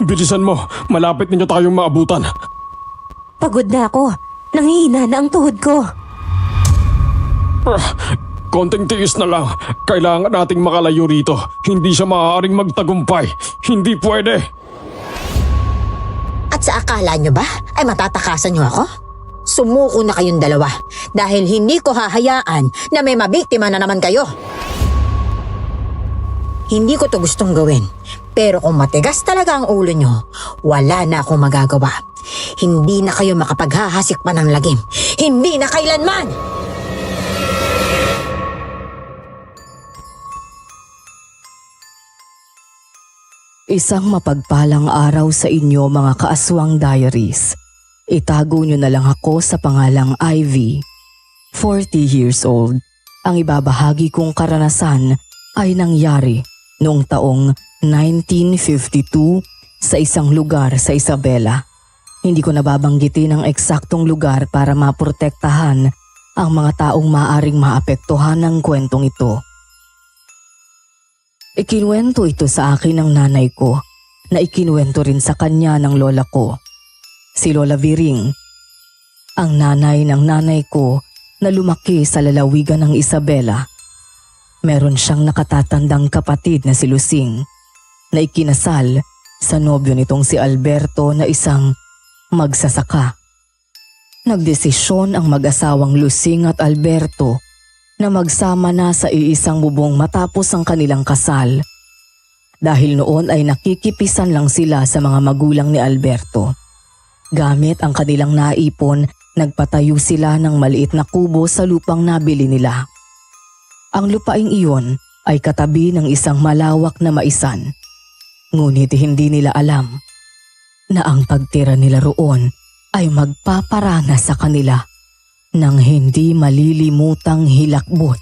Bilisan mo, malapit ninyo tayong maabutan. Pagod na ako. Nanghihina na ang tuhod ko. Konting tiis na lang. Kailangan nating makalayo rito. Hindi siya maaaring magtagumpay. Hindi pwede. At sa akala nyo ba ay matatakasan nyo ako? Sumuko na kayong dalawa dahil hindi ko hahayaan na may mabiktima na naman kayo. Hindi ko to gustong gawin, pero kung matigas talaga ang ulo nyo, wala na akong magagawa. Hindi na kayo makapaghahasik pa ng lagim. Hindi na kailanman! Isang mapagpalang araw sa inyo mga kaaswang diaries. Itago nyo na lang ako sa pangalang Ivy. 40 years old. Ang ibabahagi kong karanasan ay nangyari noong taong 1952 sa isang lugar sa Isabela. Hindi ko nababanggitin ang eksaktong lugar para maprotektahan ang mga taong maaring maapektuhan ng kwentong ito. Ikinuwento ito sa akin ng nanay ko na ikinuwento rin sa kanya ng lola ko, si Lola Viring. Ang nanay ng nanay ko na lumaki sa lalawigan ng Isabela. Meron siyang nakatatandang kapatid na si Lusing na ikinasal sa nobyo nitong si Alberto na isang magsasaka. Nagdesisyon ang mag-asawang Lusing at Alberto na magsama na sa iisang bubong matapos ang kanilang kasal. Dahil noon ay nakikipisan lang sila sa mga magulang ni Alberto. Gamit ang kanilang naipon, nagpatayo sila ng maliit na kubo sa lupang nabili nila. Ang lupaing iyon ay katabi ng isang malawak na maisan. Ngunit hindi nila alam na ang pagtira nila roon ay magpaparana sa kanila ng hindi malilimutang hilakbot.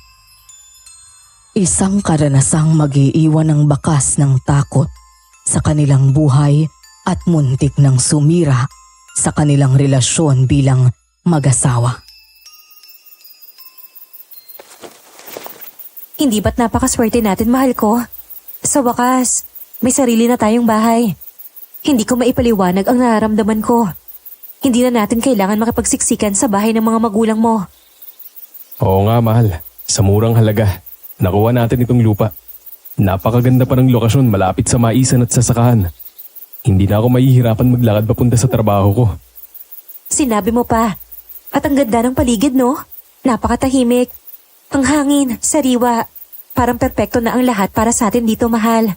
Isang karanasang mag-iiwan ng bakas ng takot sa kanilang buhay at muntik ng sumira sa kanilang relasyon bilang mag-asawa. Hindi ba't napakaswerte natin, mahal ko? Sa wakas, may sarili na tayong bahay. Hindi ko maipaliwanag ang nararamdaman ko. Hindi na natin kailangan makipagsiksikan sa bahay ng mga magulang mo. Oo nga, mahal. Sa murang halaga, nakuha natin itong lupa. Napakaganda pa ng lokasyon malapit sa maisan at sasakahan. Hindi na ako mahihirapan maglakad papunta sa trabaho ko. Sinabi mo pa. At ang ganda ng paligid, no? Napakatahimik. Ang hangin, sariwa. Parang perpekto na ang lahat para sa atin dito, mahal.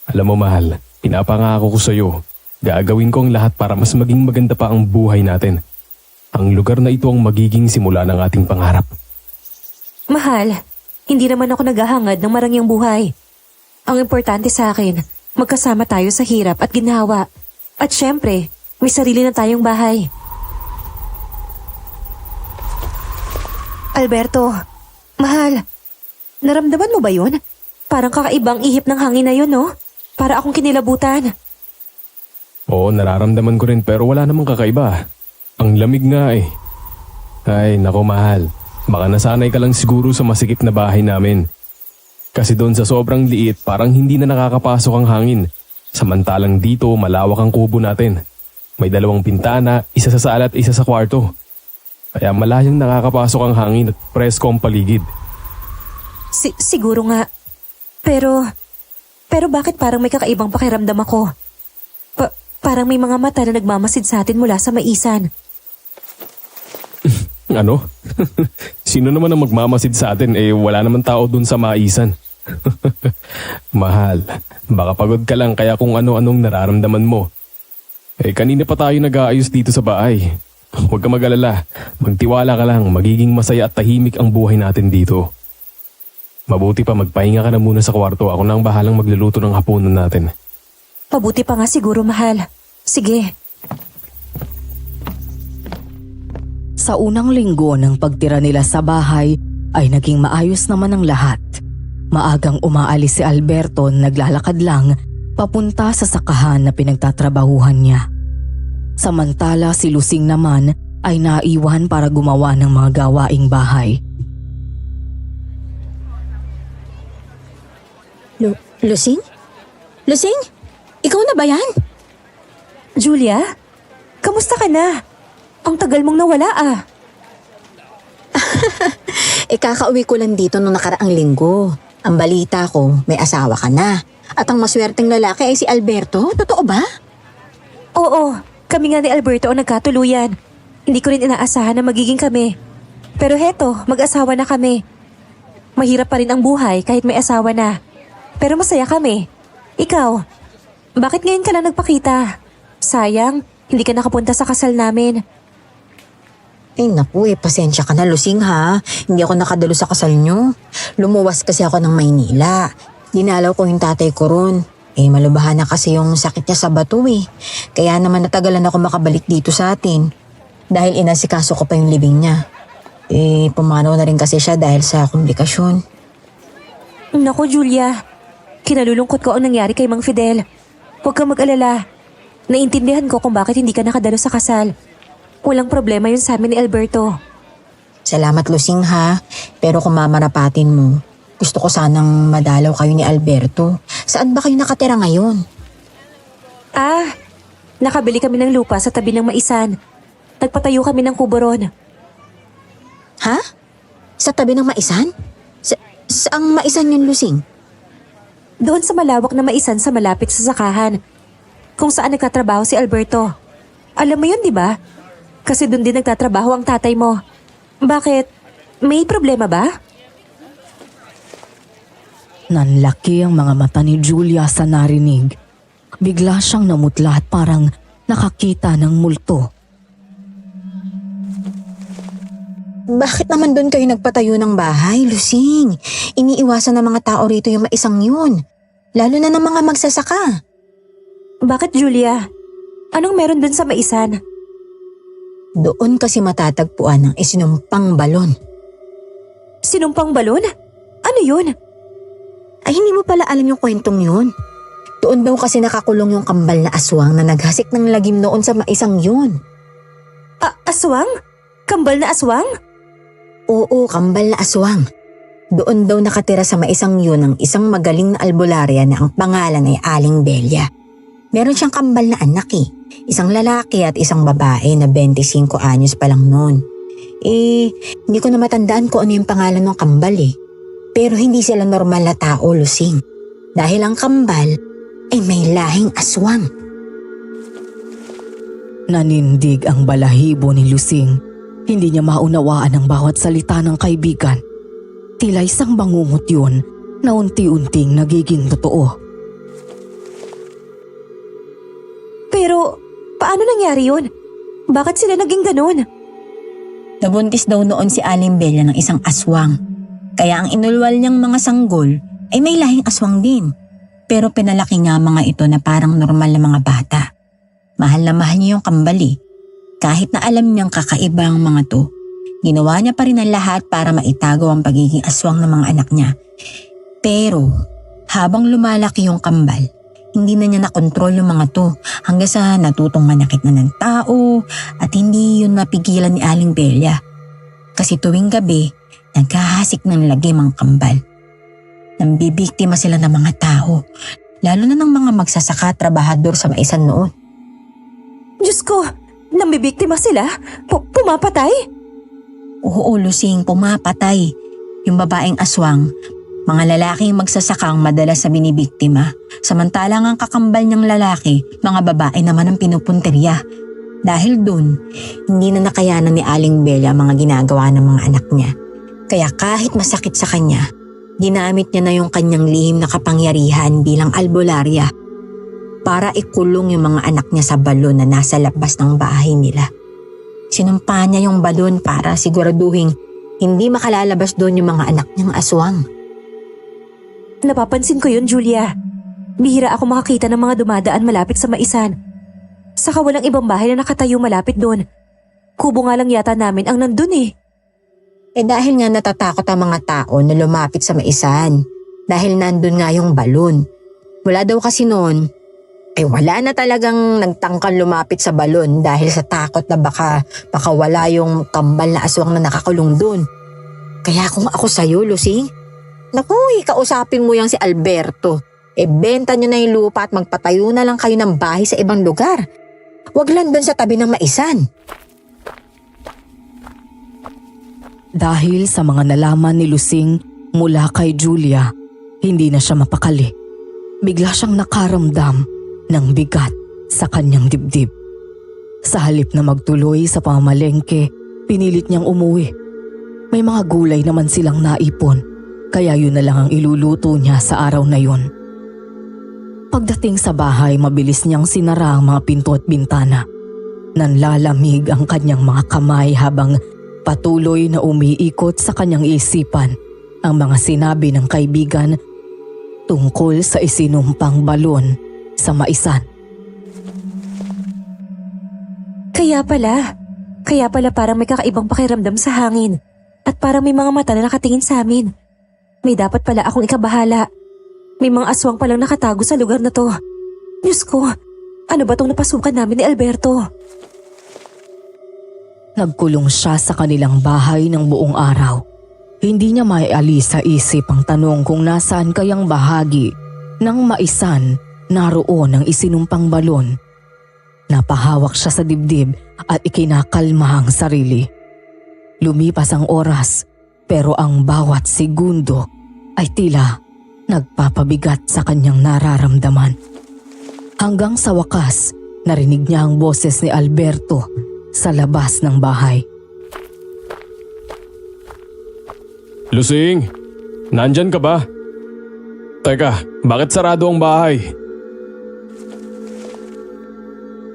Alam mo, mahal, pinapangako ko sa iyo. Gagawin ko ang lahat para mas maging maganda pa ang buhay natin. Ang lugar na ito ang magiging simula ng ating pangarap. Mahal, hindi naman ako naghahangad ng marangyang buhay. Ang importante sa akin, magkasama tayo sa hirap at ginhawa. At syempre, may sarili na tayong bahay. Alberto, mahal, naramdaman mo ba yun? Parang kakaibang ihip ng hangin na yun, no? Para akong kinilabutan. Oo, nararamdaman ko rin pero wala namang kakaiba. Ang lamig nga eh. Ay, nako mahal. Baka nasanay ka lang siguro sa masikip na bahay namin. Kasi doon sa sobrang liit parang hindi na nakakapasok ang hangin. Samantalang dito malawak ang kubo natin. May 2 pintana, isa sa sala at isa sa kwarto. Kaya malayang nakakapasok ang hangin at presko ang paligid. Siguro nga. Pero bakit parang may kakaibang pakiramdam ako? Parang may mga mata na nagmamasid sa atin mula sa maisan. Ano? Sino naman ang magmamasid sa atin wala naman tao dun sa maisan. Mahal, baka pagod ka lang kaya kung ano-anong nararamdaman mo. Kanina pa tayo nag-aayos dito sa bahay. Huwag ka mag-alala, magtiwala ka lang, magiging masaya at tahimik ang buhay natin dito. Mabuti pa magpahinga ka na muna sa kwarto, ako na ang bahalang magluluto ng hapunan natin. Mabuti pa nga siguro, mahal. Sige. Sa unang linggo ng pagtira nila sa bahay ay naging maayos naman ang lahat. Maagang umaalis si Alberto, naglalakad lang papunta sa sakahan na pinagtatrabahuhan niya. Samantala si Lusing naman ay naiwan para gumawa ng mga gawaing bahay. Lusing? Lusing? Ikaw na ba yan? Julia? Kamusta ka na? Ang tagal mong nawala ah. Kakauwi ko lang dito nung nakaraang linggo. Ang balita ko, may asawa ka na. At ang maswerteng lalaki ay si Alberto. Totoo ba? Oo, kami nga ni Alberto ang nagkatuluyan. Hindi ko rin inaasahan na magiging kami. Pero heto, mag-asawa na kami. Mahirap pa rin ang buhay kahit may asawa na. Pero masaya kami. Ikaw, bakit ngayon ka lang nagpakita? Sayang, hindi ka nakapunta sa kasal namin. Ay naku pasensya ka na Lusing ha. Hindi ako nakadalo sa kasal nyo. Lumuwas kasi ako ng Maynila. Dinalaw ko yung tatay ko ron. Malubahan na kasi yung sakit niya sa bato Kaya naman natagalan ako makabalik dito sa atin. Dahil inasikaso ko pa yung libing niya. Pumanaw na rin kasi siya dahil sa komplikasyon. Naku Julia, kinalulungkot ko ang nangyari kay Mang Fidel. Huwag kang mag-alala. Naintindihan ko kung bakit hindi ka nakadalo sa kasal. Walang problema yun sa amin ni Alberto. Salamat Lusing ha. Pero kung mamarapatin mo, gusto ko sanang madalaw kayo ni Alberto. Saan ba kayo nakatira ngayon? Nakabili kami ng lupa sa tabi ng Maisan. Nagpatayo kami ng kubo ron. Ha? Sa tabi ng Maisan? Saang Maisan yun Lusing? Doon sa malawak na Maisan sa malapit sa sakahan. Kung saan nagtatrabaho si Alberto. Alam mo yun, di ba? Kasi doon din nagtatrabaho ang tatay mo. Bakit? May problema ba? Nanlaki ang mga mata ni Julia sa narinig. Bigla siyang namutla at parang nakakita ng multo. Bakit naman doon kayo nagpatayo ng bahay, Lusing? Iniiwasan ng mga tao rito yung Maisang yun. Lalo na ng mga magsasaka. Bakit, Julia? Anong meron doon sa Maisan? Doon kasi matatagpuan ng isinumpang balon. Sinumpang balon? Ano yun? Ay hindi mo pala alam yung kwentong yun. Doon daw kasi nakakulong yung kambal na aswang na naghasik ng lagim noon sa Maisang yun. Aswang? Kambal na aswang? Oo, kambal na aswang. Doon daw nakatira sa Maisang yun ang isang magaling na albularya na ang pangalan ay Aling Belia. Meron siyang kambal na anak Isang lalaki at isang babae na 25 anyos pa lang noon. Hindi ko na matandaan kung ano yung pangalan ng kambal Pero hindi sila normal na tao, Lusing. Dahil ang kambal ay may lahing aswang. Nanindig ang balahibo ni Lusing. Hindi niya maunawaan ang bawat salita ng kaibigan. Tila isang bangungot yun na unti-unting nagiging totoo. Pero, paano nangyari yun? Bakit sila naging ganun? Nabuntis daw noon si Aling Belia ng isang aswang. Kaya ang inulwal niyang mga sanggol ay may lahing aswang din. Pero pinalaki nga mga ito na parang normal na mga bata. Mahal na mahal niya yung kambal Kahit na alam niyang kakaiba ang mga to, ginawa niya pa rin ang lahat para maitago ang pagiging aswang ng mga anak niya. Pero habang lumalaki yung kambal, hindi na niya nakontrol yung mga to hanggang sa natutong manakit na ng tao at hindi yun napigilan ni Aling Belia. Kasi tuwing gabi, naghahasik ng lagim ang kambal. Nambibiktima sila ng mga tao, lalo na ng mga magsasaka trabahador sa Maisan noon. Diyos ko, nambibiktima sila? Pumapatay? Oo, Lusing, pumapatay. Yung babaeng aswang, mga lalaking magsasakang madalas na binibiktima. Samantalang ang kakambal niyang lalaki, mga babae naman ang pinupunteriya. Dahil dun, hindi na nakayanan ni Aling Belia ang mga ginagawa ng mga anak niya. Kaya kahit masakit sa kanya, ginamit niya na yung kanyang lihim na kapangyarihan bilang albularya para ikulong yung mga anak niya sa balon na nasa labas ng bahay nila. Sinumpa niya yung balon para siguraduhin hindi makalalabas doon yung mga anak niyang aswang. Napapansin ko yun, Julia. Bihira ako makakita ng mga dumadaan malapit sa Maisan. Saka walang ibang bahay na nakatayo malapit doon. Kubo nga lang yata namin ang nandun Dahil nga natatakot ang mga tao na lumapit sa Maisan. Dahil nandun nga yung balon. Wala daw kasi noon, wala na talagang nagtangkang lumapit sa balon dahil sa takot na baka wala yung kambal na aswang na nakakulong doon. Kaya kung ako sa'yo, Lusing, naku, kausapin mo yang si Alberto. Benta niyo na yung lupa at magpatayo na lang kayo ng bahay sa ibang lugar. Wag lang doon sa tabi ng maisan. Dahil sa mga nalaman ni Lusing mula kay Julia, hindi na siya mapakali. Bigla siyang nakaramdam ng bigat sa kanyang dibdib. Sa halip na magtuloy sa pamamalengke, pinilit niyang umuwi. May mga gulay naman silang naipon, kaya yun na lang ang iluluto niya sa araw na yun. Pagdating sa bahay, mabilis niyang sinara ang mga pinto at bintana. Nanlalamig ang kanyang mga kamay habang patuloy na umiikot sa kanyang isipan ang mga sinabi ng kaibigan tungkol sa isinumpang balon sa maisan. Kaya pala parang may kakaibang pakiramdam sa hangin at parang may mga mata na nakatingin sa amin. May dapat pala akong ikabahala. May mga aswang palang nakatago sa lugar na to. Diyos ko, ano ba tong napasukan namin ni Alberto? Nagkulong siya sa kanilang bahay ng buong araw. Hindi niya maialis sa isip ang tanong kung nasaan kayang bahagi ng maisan naroon ang isinumpang balon. Napahawak siya sa dibdib at ikinakalma ang sarili. Lumipas ang oras pero ang bawat segundo ay tila nagpapabigat sa kanyang nararamdaman. Hanggang sa wakas, narinig niya ang boses ni Alberto sa labas ng bahay. Lusing, nandyan ka ba? Teka, bakit sarado ang bahay?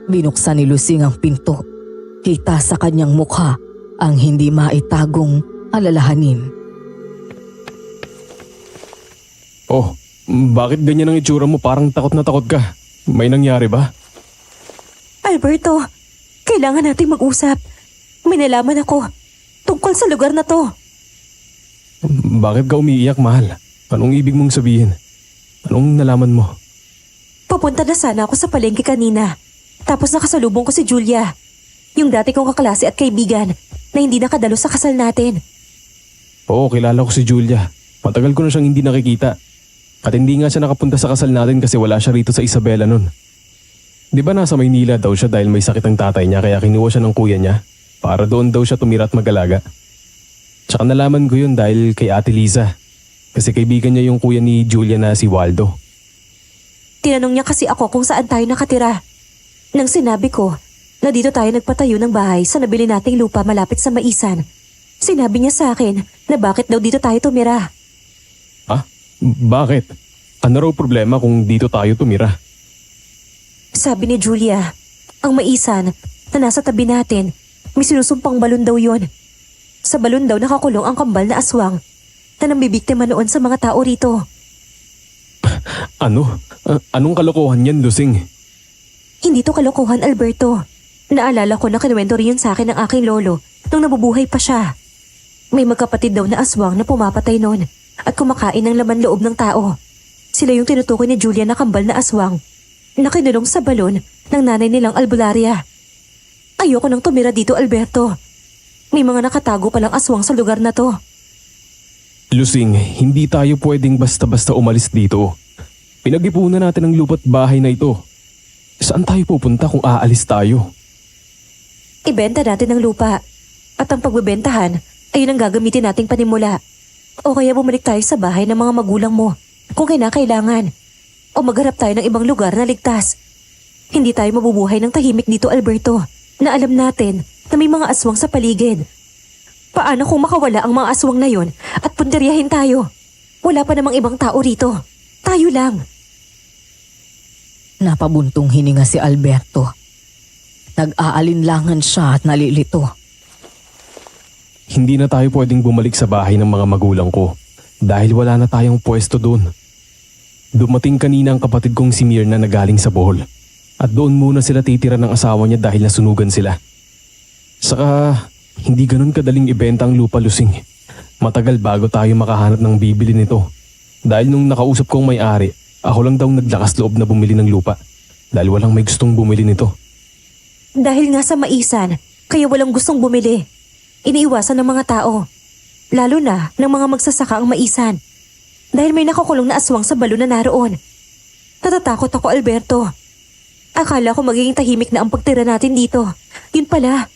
Binuksan ni Lusing ang pinto. Kita sa kanyang mukha ang hindi maitagong alalahanin. Oh, bakit ganyan ang itsura mo? Parang takot na takot ka. May nangyari ba? Alberto, kailangan nating mag-usap. May nalaman ako tungkol sa lugar na to. Bakit ka umiiyak, mahal? Anong ibig mong sabihin? Anong nalaman mo? Papunta na sana ako sa palengke kanina. Tapos nakasalubong ko si Julia, yung dati kong kaklase at kaibigan na hindi nakadalo sa kasal natin. Oo, kilala ko si Julia. Matagal ko na siyang hindi nakikita. At hindi nga siya nakapunta sa kasal natin kasi wala siya rito sa Isabela nun. Di ba nasa Maynila daw siya dahil may sakit ang tatay niya kaya kinuha siya ng kuya niya para doon daw siya tumira at mag-alaga. Tsaka nalaman ko yun dahil kay Ate Liza kasi kaibigan niya yung kuya ni Julia na si Waldo. Tinanong niya kasi ako kung saan tayo nakatira. Nang sinabi ko na dito tayo nagpatayo ng bahay sa nabili nating lupa malapit sa Maisan, sinabi niya sa akin na bakit daw dito tayo tumira. Ah? Bakit? Ano raw problema kung dito tayo tumira? Sabi ni Julia, ang Maisan na nasa tabi natin, may sinusumpang balon daw yon. Sa balon daw nakakulong ang kambal na aswang na nambibiktima noon sa mga tao rito. Ano? Anong kalokohan yan, Lusing? Hindi to kalokohan, Alberto. Naalala ko na kinuwento rin yun sa akin ng aking lolo nung nabubuhay pa siya. May magkapatid daw na aswang na pumapatay noon at kumakain ng laman loob ng tao. Sila yung tinutukoy ni Julia na kambal na aswang na kinulong sa balon ng nanay nilang albularya. Ayoko nang tumira dito, Alberto. May mga nakatago palang aswang sa lugar na to. Lusing, hindi tayo pwedeng basta-basta umalis dito. Pinag-ipunan natin ang lupa't bahay na ito. Saan tayo pupunta kung aalis tayo? Ibenta natin ang lupa at ang pagbebentahan ay yun ang gagamitin nating panimula. O kaya bumalik tayo sa bahay ng mga magulang mo kung kinakailangan. O magharap tayo ng ibang lugar na ligtas. Hindi tayo mabubuhay ng tahimik dito, Alberto, na alam natin na may mga aswang sa paligid. Paano kung makawala ang mga aswang na yon at punteriyahin tayo? Wala pa namang ibang tao rito. Tayo lang. Napabuntong hininga si Alberto. Nag-aalinlangan siya at nalilito. Hindi na tayo pwedeng bumalik sa bahay ng mga magulang ko dahil wala na tayong pwesto doon. Dumating kanina ang kapatid kong si Mirna na galing sa Bohol at doon muna sila titira ng asawa niya dahil nasunugan sila. Saka hindi ganun kadaling ibenta ang lupa, Lusing. Matagal bago tayo makahanap ng bibili nito. Dahil nung nakausap kong may-ari, ako lang daw naglakas loob na bumili ng lupa dahil walang may gustong bumili nito. Dahil nga sa Maisan, kaya walang gustong bumili. Iniiwasan ng mga tao. Lalo na ng mga magsasaka ang Maisan. Dahil may nakakulong na aswang sa balon na naroon. Natatakot ako, Alberto. Akala ko magiging tahimik na ang pagtira natin dito. Yun pala,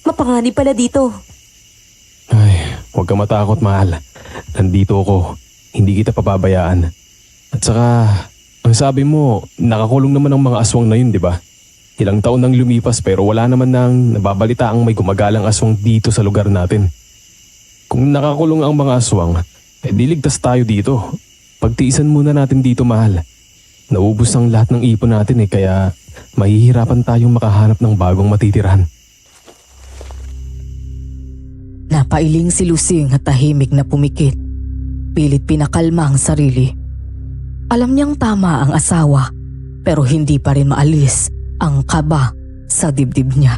mapanganib pala dito. Ay, huwag ka matakot, mahal. Nandito ako. Hindi kita papabayaan. At saka, ang sabi mo, nakakulong naman ang mga aswang na yun, di ba? Ilang taon nang lumipas pero wala naman nang nababalita ang may gumagalang aswang dito sa lugar natin. Kung nakakulong ang mga aswang, diligtas tayo dito. Pagtiisan muna natin dito, mahal. Naubos ang lahat ng ipon natin kaya mahihirapan tayong makahanap ng bagong matitirahan. Napailing si Lusing at tahimik na pumikit. Pilit pinakalma ang sarili. Alam niyang tama ang asawa pero hindi pa rin maalis ang kaba sa dibdib niya.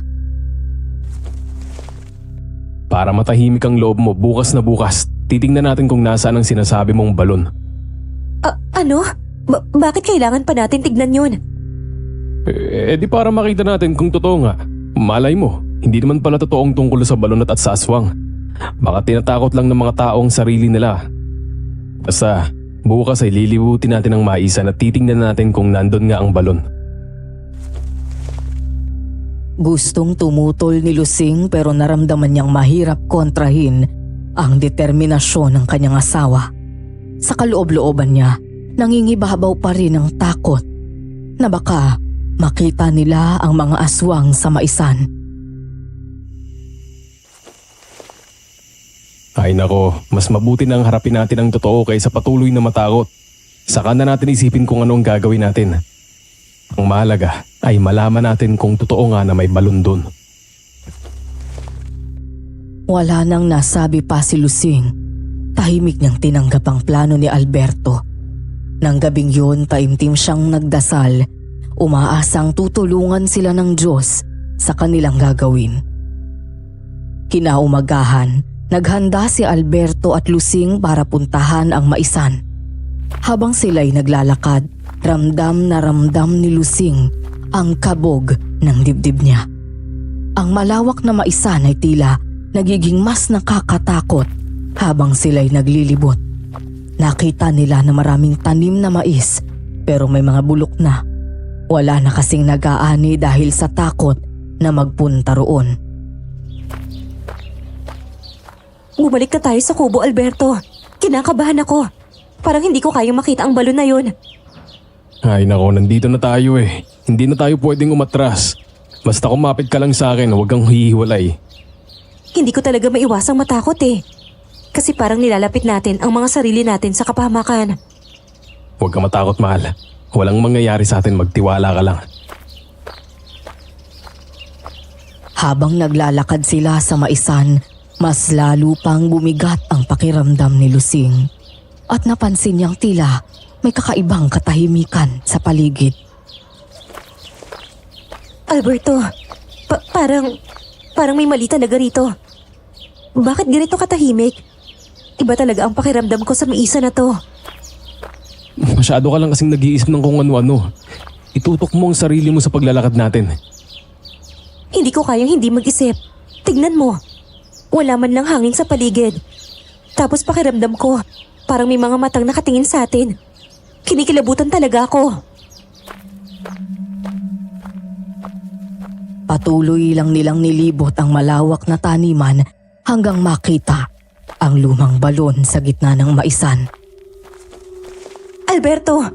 Para matahimik ang loob mo bukas na bukas, titingnan natin kung nasaan ang sinasabi mong balon. Ano? Bakit kailangan pa natin tignan yun? Di para makita natin kung totoo nga. Malay mo, hindi naman pala totoong tungkol sa balon at sa aswang. Baka tinatakot lang ng mga tao ang sarili nila. Basta, bukas ay lilibutin natin ang maisan at titingnan natin kung nandun nga ang balon. Gustong tumutol ni Lusing pero naramdaman niyang mahirap kontrahin ang determinasyon ng kanyang asawa. Sa kaloob-looban niya, nangingibabaw pa rin ang takot na baka makita nila ang mga aswang sa maisan. Ay nako, mas mabuti nang harapin natin ang totoo kaysa patuloy na matakot. Saka na natin isipin kung ano ang gagawin natin. Ang mahalaga ay malaman natin kung totoo nga na may balon dun. Wala nang nasabi pa si Lusing. Tahimik niyang tinanggap ang plano ni Alberto. Nang gabing yun, taimtim siyang nagdasal. Umaasang tutulungan sila ng Diyos sa kanilang gagawin. Kinaumagahan, naghanda si Alberto at Lusing para puntahan ang maisan. Habang sila'y naglalakad, ramdam na ramdam ni Lusing ang kabog ng dibdib niya. Ang malawak na maisan ay tila nagiging mas nakakatakot habang sila'y naglilibot. Nakita nila na maraming tanim na mais pero may mga bulok na. Wala na kasing nag-aani dahil sa takot na magpunta roon. Bumalik na tayo sa kubo, Alberto. Kinakabahan ako. Parang hindi ko kayang makita ang balon na yun. Ay nako, nandito na tayo eh. Hindi na tayo pwedeng umatras. Basta kumapit ka lang sa akin, huwag kang hihiwalay. Hindi ko talaga maiwasang matakot eh. Kasi parang nilalapit natin ang mga sarili natin sa kapahamakan. Huwag ka matakot, mahal. Walang mangyayari sa atin, magtiwala ka lang. Habang naglalakad sila sa maisan, mas lalo pang bumigat ang pakiramdam ni Lusing. At napansin niyang tila may kakaibang katahimikan sa paligid. Alberto, parang may mali talaga rito. Bakit ganito katahimik? Iba talaga ang pakiramdam ko sa maisa na to. Masyado ka lang kasing nag-iisip ng kung ano-ano. Itutok mo ang sarili mo sa paglalakad natin. Hindi ko kayang hindi mag-isip. Tignan mo. Wala man lang hangin sa paligid. Tapos pakiramdam ko, parang may mga matang nakatingin sa atin. Kinikilabutan talaga ako. Patuloy lang nilang nilibot ang malawak na taniman hanggang makita ang lumang balon sa gitna ng maisan. Alberto,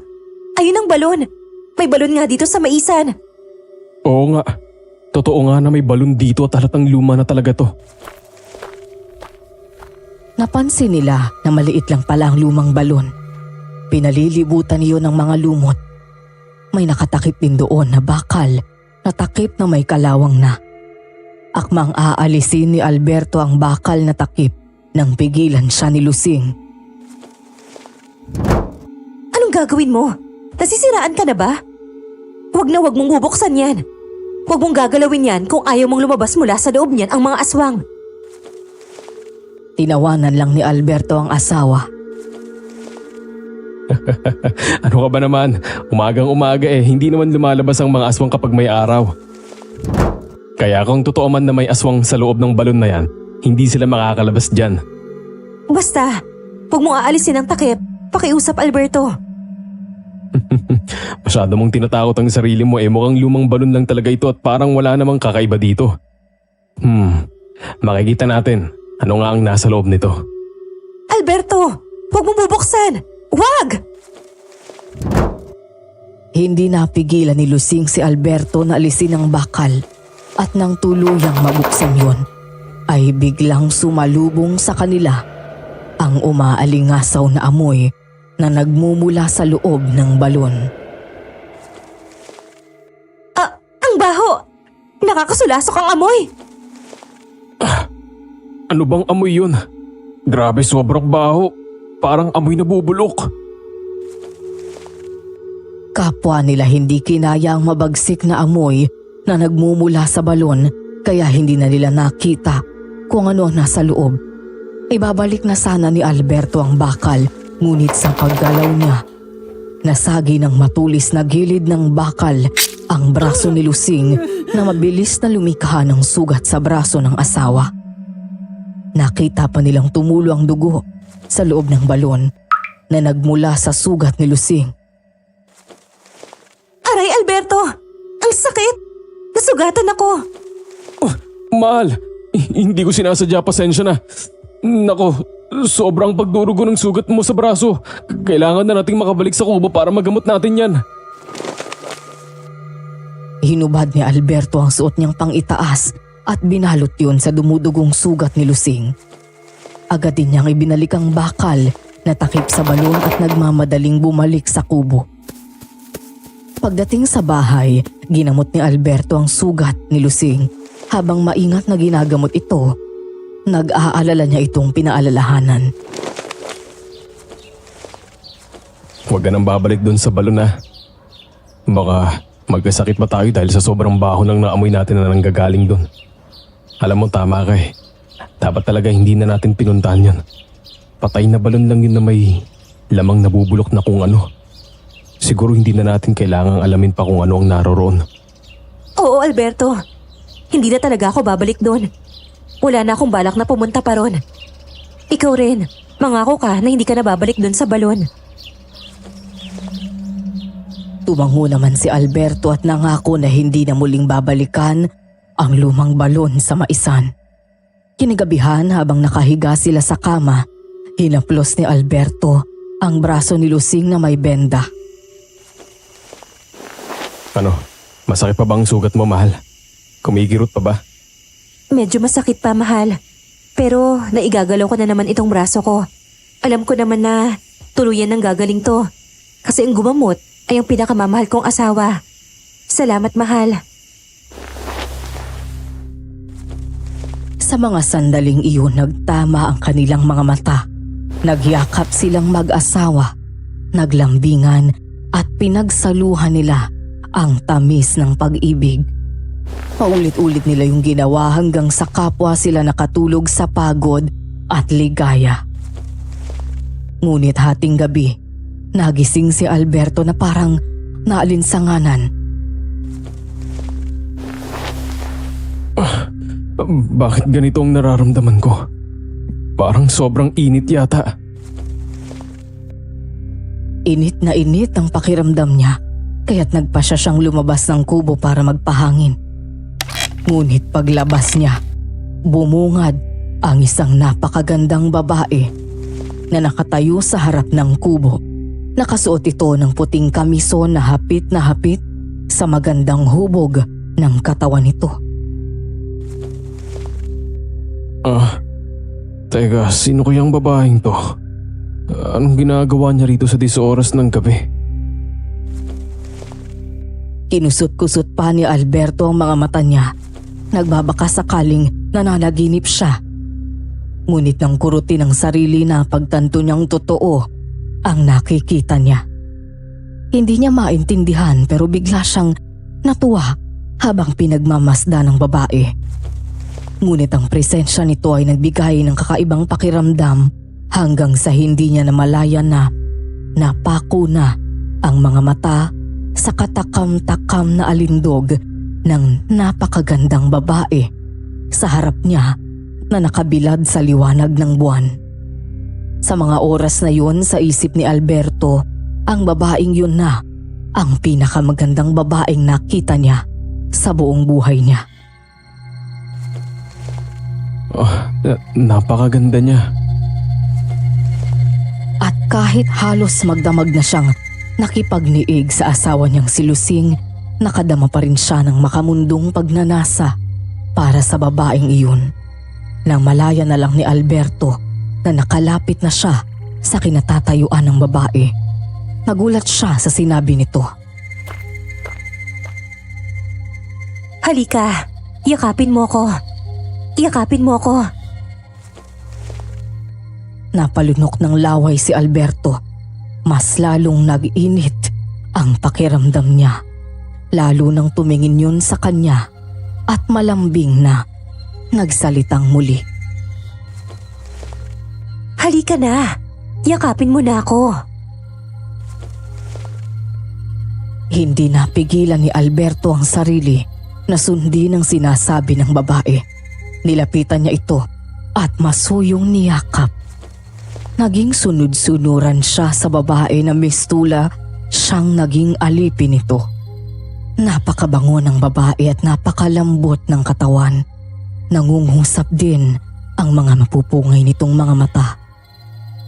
ayun ang balon. May balon nga dito sa maisan. Oo nga. Totoo nga na may balon dito at halatang luma na talaga to. Napansin nila na maliit lang pala ang lumang balon. Pinalilibutan niyo ng mga lumot. May nakatakip din doon na bakal na takip na may kalawang na. Akmang aalisin ni Alberto ang bakal na takip nang pigilan siya ni Lusing. Anong gagawin mo? Nasisiraan ka na ba? Huwag mong bubuksan yan. Huwag mong gagalawin yan kung ayaw mong lumabas mula sa loob niyan ang mga aswang. Tinawanan lang ni Alberto ang asawa. Ano ka ba naman? Umagang-umaga hindi naman lumalabas ang mga aswang kapag may araw. Kaya kung totoo man na may aswang sa loob ng balon na yan, hindi sila makakalabas dyan. Basta, huwag mong aalisin ang takip. Pakiusap, Alberto. Masyado mong tinatakot ang sarili mo mukhang lumang balon lang talaga ito at parang wala namang kakaiba dito. Makikita natin ano nga ang nasa loob nito. Alberto, huwag mo bubuksan! Huwag! Hindi napigilan ni Lusing si Alberto na alisin ang bakal at nang tuluyang mabuksan yon, ay biglang sumalubong sa kanila ang umaalingasaw na amoy na nagmumula sa loob ng balon. Ang baho! Nakakasulasok ang amoy! Ano bang amoy yun? Grabe, sobrang baho. Parang amoy na bubulok. Kapwa nila hindi kinaya ang mabagsik na amoy na nagmumula sa balon kaya hindi na nila nakita kung ano ang nasa loob. Ibabalik na sana ni Alberto ang bakal ngunit sa paggalaw niya, nasagi ng matulis na gilid ng bakal ang braso ni Lusing na mabilis na lumikha ng sugat sa braso ng asawa. Nakita pa nilang tumulo ang dugo sa loob ng balon na nagmula sa sugat ni Lusing. Aray, Alberto! Ang sakit! Nasugatan ako! Mahal, hindi ko sinasadya, pasensya na. Nako, sobrang pagdurugo ng sugat mo sa braso. Kailangan na nating makabalik sa kubo para magamot natin yan. Hinubad ni Alberto ang suot niyang pang-itaas at binalot yun sa dumudugong sugat ni Lusing. Agad din niyang ibinalik ang bakal na takip sa balon at nagmamadaling bumalik sa kubo. Pagdating sa bahay, ginamot ni Alberto ang sugat ni Lusing. Habang maingat na ginagamot ito, nag-aalala niya itong pinaalalahanan. Huwag ka nang babalik doon sa balon na. Baka magkasakit pa tayo dahil sa sobrang baho ng naamoy natin na nanggagaling doon. Alam mo, tama ka eh. Dapat talaga hindi na natin pinuntahan yan. Patay na balon lang yun na may lamang nabubulok na kung ano. Siguro hindi na natin kailangang alamin pa kung ano ang naroroon. Oo, Alberto. Hindi na talaga ako babalik doon. Wala na akong balak na pumunta pa ron. Ikaw rin, mangako ka na hindi ka na babalik doon sa balon. Tumango naman si Alberto at nangako na hindi na muling babalikan ang lumang balon sa maisan. Kinagabihan habang nakahiga sila sa kama, hinaplos ni Alberto ang braso ni Lusing na may benda. Ano, masakit pa ba ang sugat mo, mahal? Kumikirot pa ba? Medyo masakit pa, mahal. Pero naigagalaw ko na naman itong braso ko. Alam ko naman na tuluyan ng gagaling to. Kasi ang gumamot ay ang pinakamamahal kong asawa. Salamat, mahal. Sa mga sandaling iyon, nagtama ang kanilang mga mata. Nagyakap silang mag-asawa, naglambingan at pinagsaluhan nila ang tamis ng pag-ibig. Paulit-ulit nila yung ginawa hanggang sa kapwa sila nakatulog sa pagod at ligaya. Ngunit hating gabi, nagising si Alberto na parang naalinsanganan. Bakit ganito ang nararamdaman ko? Parang sobrang init yata. Init na init ang pakiramdam niya, kaya't nagpa siya siyang lumabas ng kubo para magpahangin. Ngunit paglabas niya, bumungad ang isang napakagandang babae na nakatayo sa harap ng kubo. Nakasuot ito ng puting kamison na hapit sa magandang hubog ng katawan nito. Teka, sino kayang babaeng to? Anong ginagawa niya rito sa 10 oras ng gabi? Kinusot-kusot pa ni Alberto ang mga mata niya. Nagbabaka sakaling nananaginip siya. Ngunit nang kurutin ang sarili na pagtanto niyang totoo ang nakikita niya. Hindi niya maintindihan pero bigla siyang natuwa habang pinagmamasda ng babae. Ngunit ang presensya nito ay nagbigay ng kakaibang pakiramdam hanggang sa hindi niya namalayan na napako na ang mga mata sa katakam-takam na alindog ng napakagandang babae sa harap niya na nakabilad sa liwanag ng buwan. Sa mga oras na yun sa isip ni Alberto, ang babaeng yun na ang pinakamagandang babaeng nakita niya sa buong buhay niya. Napakaganda niya. At kahit halos magdamag na siyang nakipagniig sa asawa niyang si Lusing, nakadama pa rin siya ng makamundong pagnanasa para sa babaeng iyon. Nang malaya na lang ni Alberto na nakalapit na siya sa kinatatayuan ng babae, nagulat siya sa sinabi nito. Halika, yakapin mo ko. Yakapin mo ko. Napalunok ng laway si Alberto. Mas lalong nag-init ang pakiramdam niya. Lalo nang tumingin yun sa kanya at malambing na nagsalitang muli. Halika na. Yakapin mo na ako. Hindi napigilan ni Alberto ang sarili na sundin ang sinasabi ng babae. Nilapitan niya ito at masuyong niyakap. Naging sunod-sunuran siya sa babae na mistula, siyang naging alipin nito. Napakabango ng babae at napakalambot ng katawan. Nangungusap din ang mga mapupungay nitong mga mata.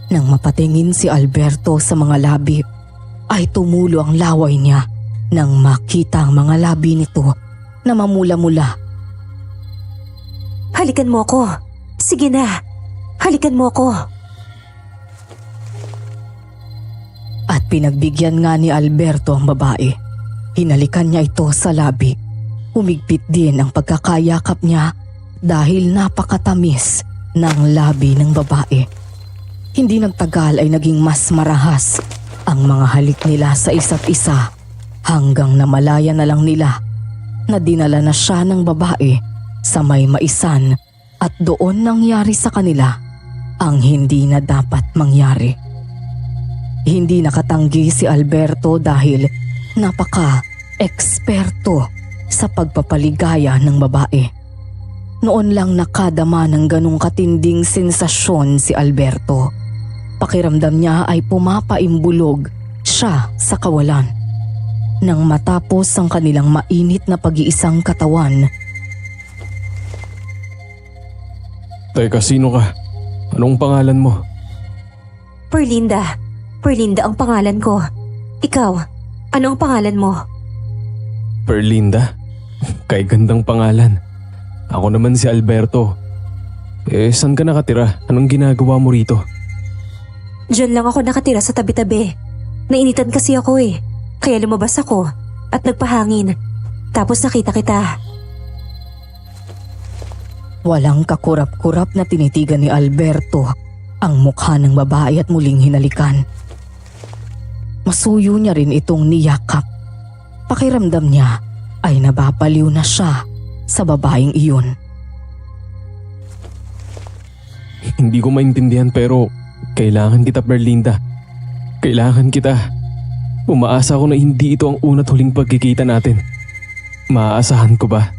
Nang mapatingin si Alberto sa mga labi, ay tumulo ang laway niya nang makita ang mga labi nito na mamula-mula. Halikan mo ko. Sige na. Halikan mo ko. At pinagbigyan nga ni Alberto ang babae. Hinalikan niya ito sa labi. Humigpit din ang pagkakayakap niya dahil napakatamis ng labi ng babae. Hindi nagtagal ay naging mas marahas ang mga halik nila sa isa't isa hanggang namalaya na lang nila na dinala na siya ng babae sa may maisan at doon nangyari sa kanila ang hindi na dapat mangyari. Hindi nakatanggi si Alberto dahil napaka-eksperto sa pagpapaligaya ng babae. Noon lang nakadama ng ganong katinding sensasyon si Alberto. Pakiramdam niya ay pumapaimbulog siya sa kawalan. Nang matapos ang kanilang mainit na pag-iisang katawan. Teka, sino ka? Anong pangalan mo? Perlinda. Perlinda ang pangalan ko. Ikaw, ano ang pangalan mo? Perlinda? Kay gandang pangalan. Ako naman si Alberto. Saan ka nakatira? Anong ginagawa mo rito? Diyan lang ako nakatira sa tabi-tabi. Nainitan kasi ako eh. Kaya lumabas ako at nagpahangin. Tapos nakita kita. Walang kakurap-kurap na tinitigan ni Alberto ang mukha ng babae at muling hinalikan. Masuyo niya rin itong niyakap. Pakiramdam niya ay nababaliw na siya sa babaeng iyon. Hindi ko maintindihan pero kailangan kita, Perlinda. Kailangan kita. Umaasa ako na hindi ito ang una't huling pagkikita natin. Maaasahan ko ba,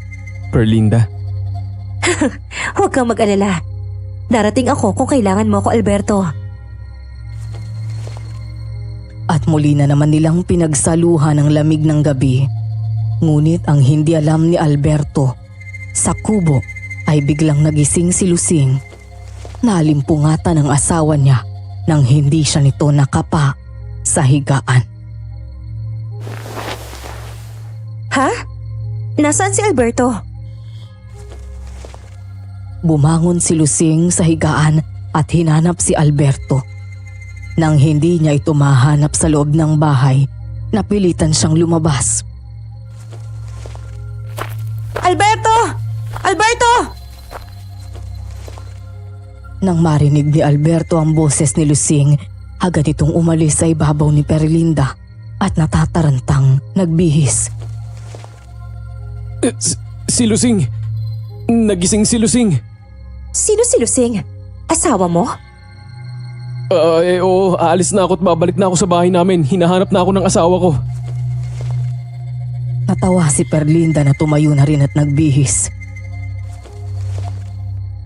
Perlinda? Huwag kang mag-alala. Darating ako kung kailangan mo ako, Alberto. At muli na naman nilang pinagsaluhan ang lamig ng gabi. Ngunit ang hindi alam ni Alberto, sa kubo ay biglang nagising si Lusing. Nalimpungatan ang asawa niya nang hindi siya nito nakapa sa higaan. Ha? Nasaan si Alberto? Bumangon si Lusing sa higaan at hinanap si Alberto. Nang hindi niya ito mahanap sa loob ng bahay, napilitan siyang lumabas. Alberto! Alberto! Nang marinig ni Alberto ang boses ni Lusing, agad itong umalis sa ibabaw ni Perlinda at natatarantang nagbihis. Si Lusing! Nagising si Lusing! Sino si Lusing? Asawa mo? Oo, aalis na ako at babalik na ako sa bahay namin. Hinahanap na ako ng asawa ko. Natawa si Perlinda na tumayo na rin at nagbihis.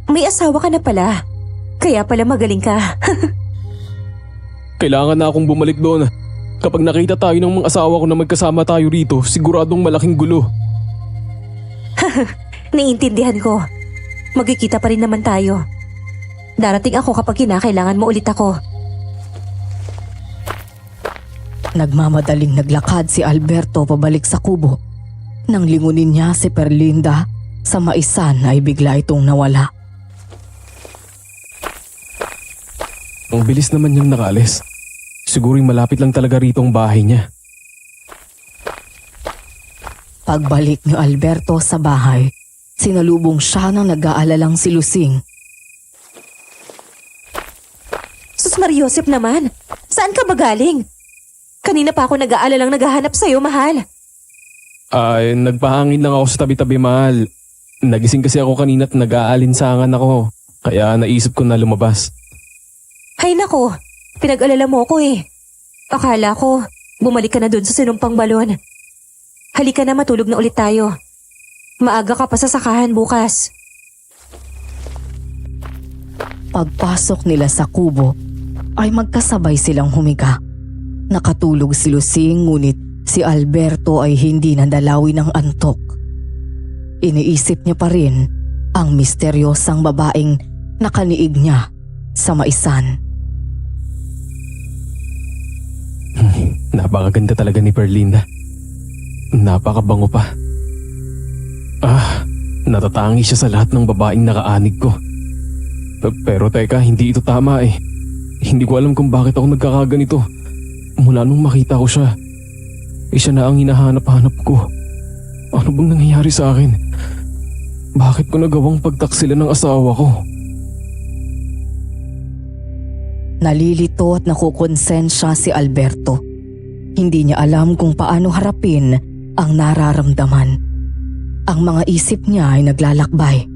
May asawa ka na pala. Kaya pala magaling ka. Kailangan na akong bumalik doon. Kapag nakita tayo ng mga asawa ko na magkasama tayo rito, siguradong malaking gulo. Naiintindihan ko. Magkikita pa rin naman tayo. Darating ako kapag kinakailangan mo ulit ako. Nagmamadaling naglakad si Alberto pabalik sa kubo. Nang lingunin niya si Perlinda, sa maisan ay bigla itong nawala. Ang bilis naman niyang nakalis. Siguring malapit lang talaga rito ang bahay niya. Pagbalik ni Alberto sa bahay, sinalubong siya ng nag-aalalang si Lusing. Sus Mariosep naman, saan ka ba galing? Kanina pa ako nag-aalalang naghahanap sa'yo, mahal. Ay, nagpahangin lang ako sa tabi-tabi, mahal. Nagising kasi ako kanina at nag-aalinsangan ako. Kaya naisip ko na lumabas. Hay nako, pinag-alala mo ko eh. Akala ko, bumalik ka na dun sa sinumpang balon. Halika na, matulog na ulit tayo. Maaga ka pa sa sakahan bukas. Pagpasok nila sa kubo, ay magkasabay silang humiga. Nakatulog si Lusing ngunit si Alberto ay hindi nadalawi ng antok. Iniisip niya pa rin ang misteryosang babaeng nakaniig niya sa maisan. Napakaganda talaga ni Perlinda. Napakabango pa. Natatangi siya sa lahat ng babaeng nakaanig ko. Pero teka, hindi ito tama eh. Hindi ko alam kung bakit ako nagkakaganito. Mula nung makita ko siya, siya na ang hinahanap-hanap ko. Ano bang nangyayari sa akin? Bakit ko nagawang pagtaksilan ng asawa ko? Nalilito at nakukonsensya si Alberto. Hindi niya alam kung paano harapin ang nararamdaman. Ang mga isip niya ay naglalakbay.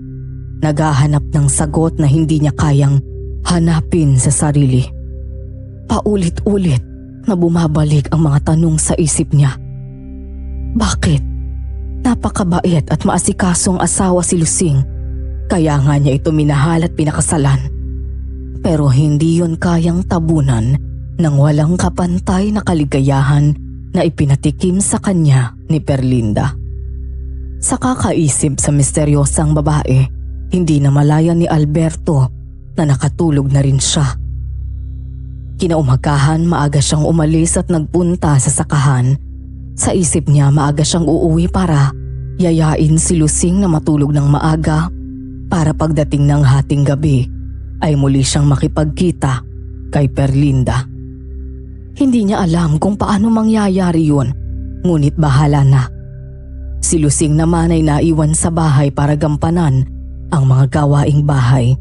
Naghahanap ng sagot na hindi niya kayang hanapin sa sarili. Paulit-ulit na bumabalik ang mga tanong sa isip niya. Bakit? Napakabait at maasikasong asawa si Lusing. Kaya nga niya ito minahal at pinakasalan. Pero hindi yon kayang tabunan ng walang kapantay na kaligayahan na ipinatikim sa kanya ni Perlinda. Sa kakaisip sa misteryosang babae, hindi na malaya ni Alberto na nakatulog na rin siya. Kinaumagahan, maaga siyang umalis at nagpunta sa sakahan. Sa isip niya, maaga siyang uuwi para yayain si Lusing na matulog ng maaga para pagdating ng hating gabi ay muli siyang makipagkita kay Perlinda. Hindi niya alam kung paano mangyayari yun, ngunit bahala na. Si Lusing naman ay naiwan sa bahay para gampanan ang mga gawaing bahay.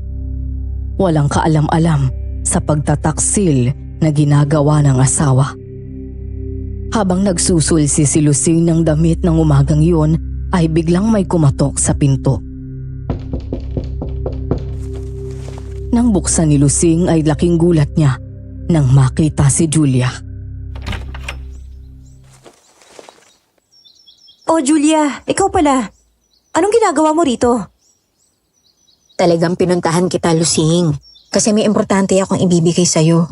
Walang kaalam-alam sa pagtataksil na ginagawa ng asawa. Habang nagsusulsi si Lusing ng damit ng umagang yun, ay biglang may kumatok sa pinto. Nang buksan ni Lusing ay laking gulat niya nang makita si Julia. Oh Julia, ikaw pala. Anong ginagawa mo rito? Talagang pinuntahan kita, Lusing. Kasi may importante akong ibibigay sa'yo.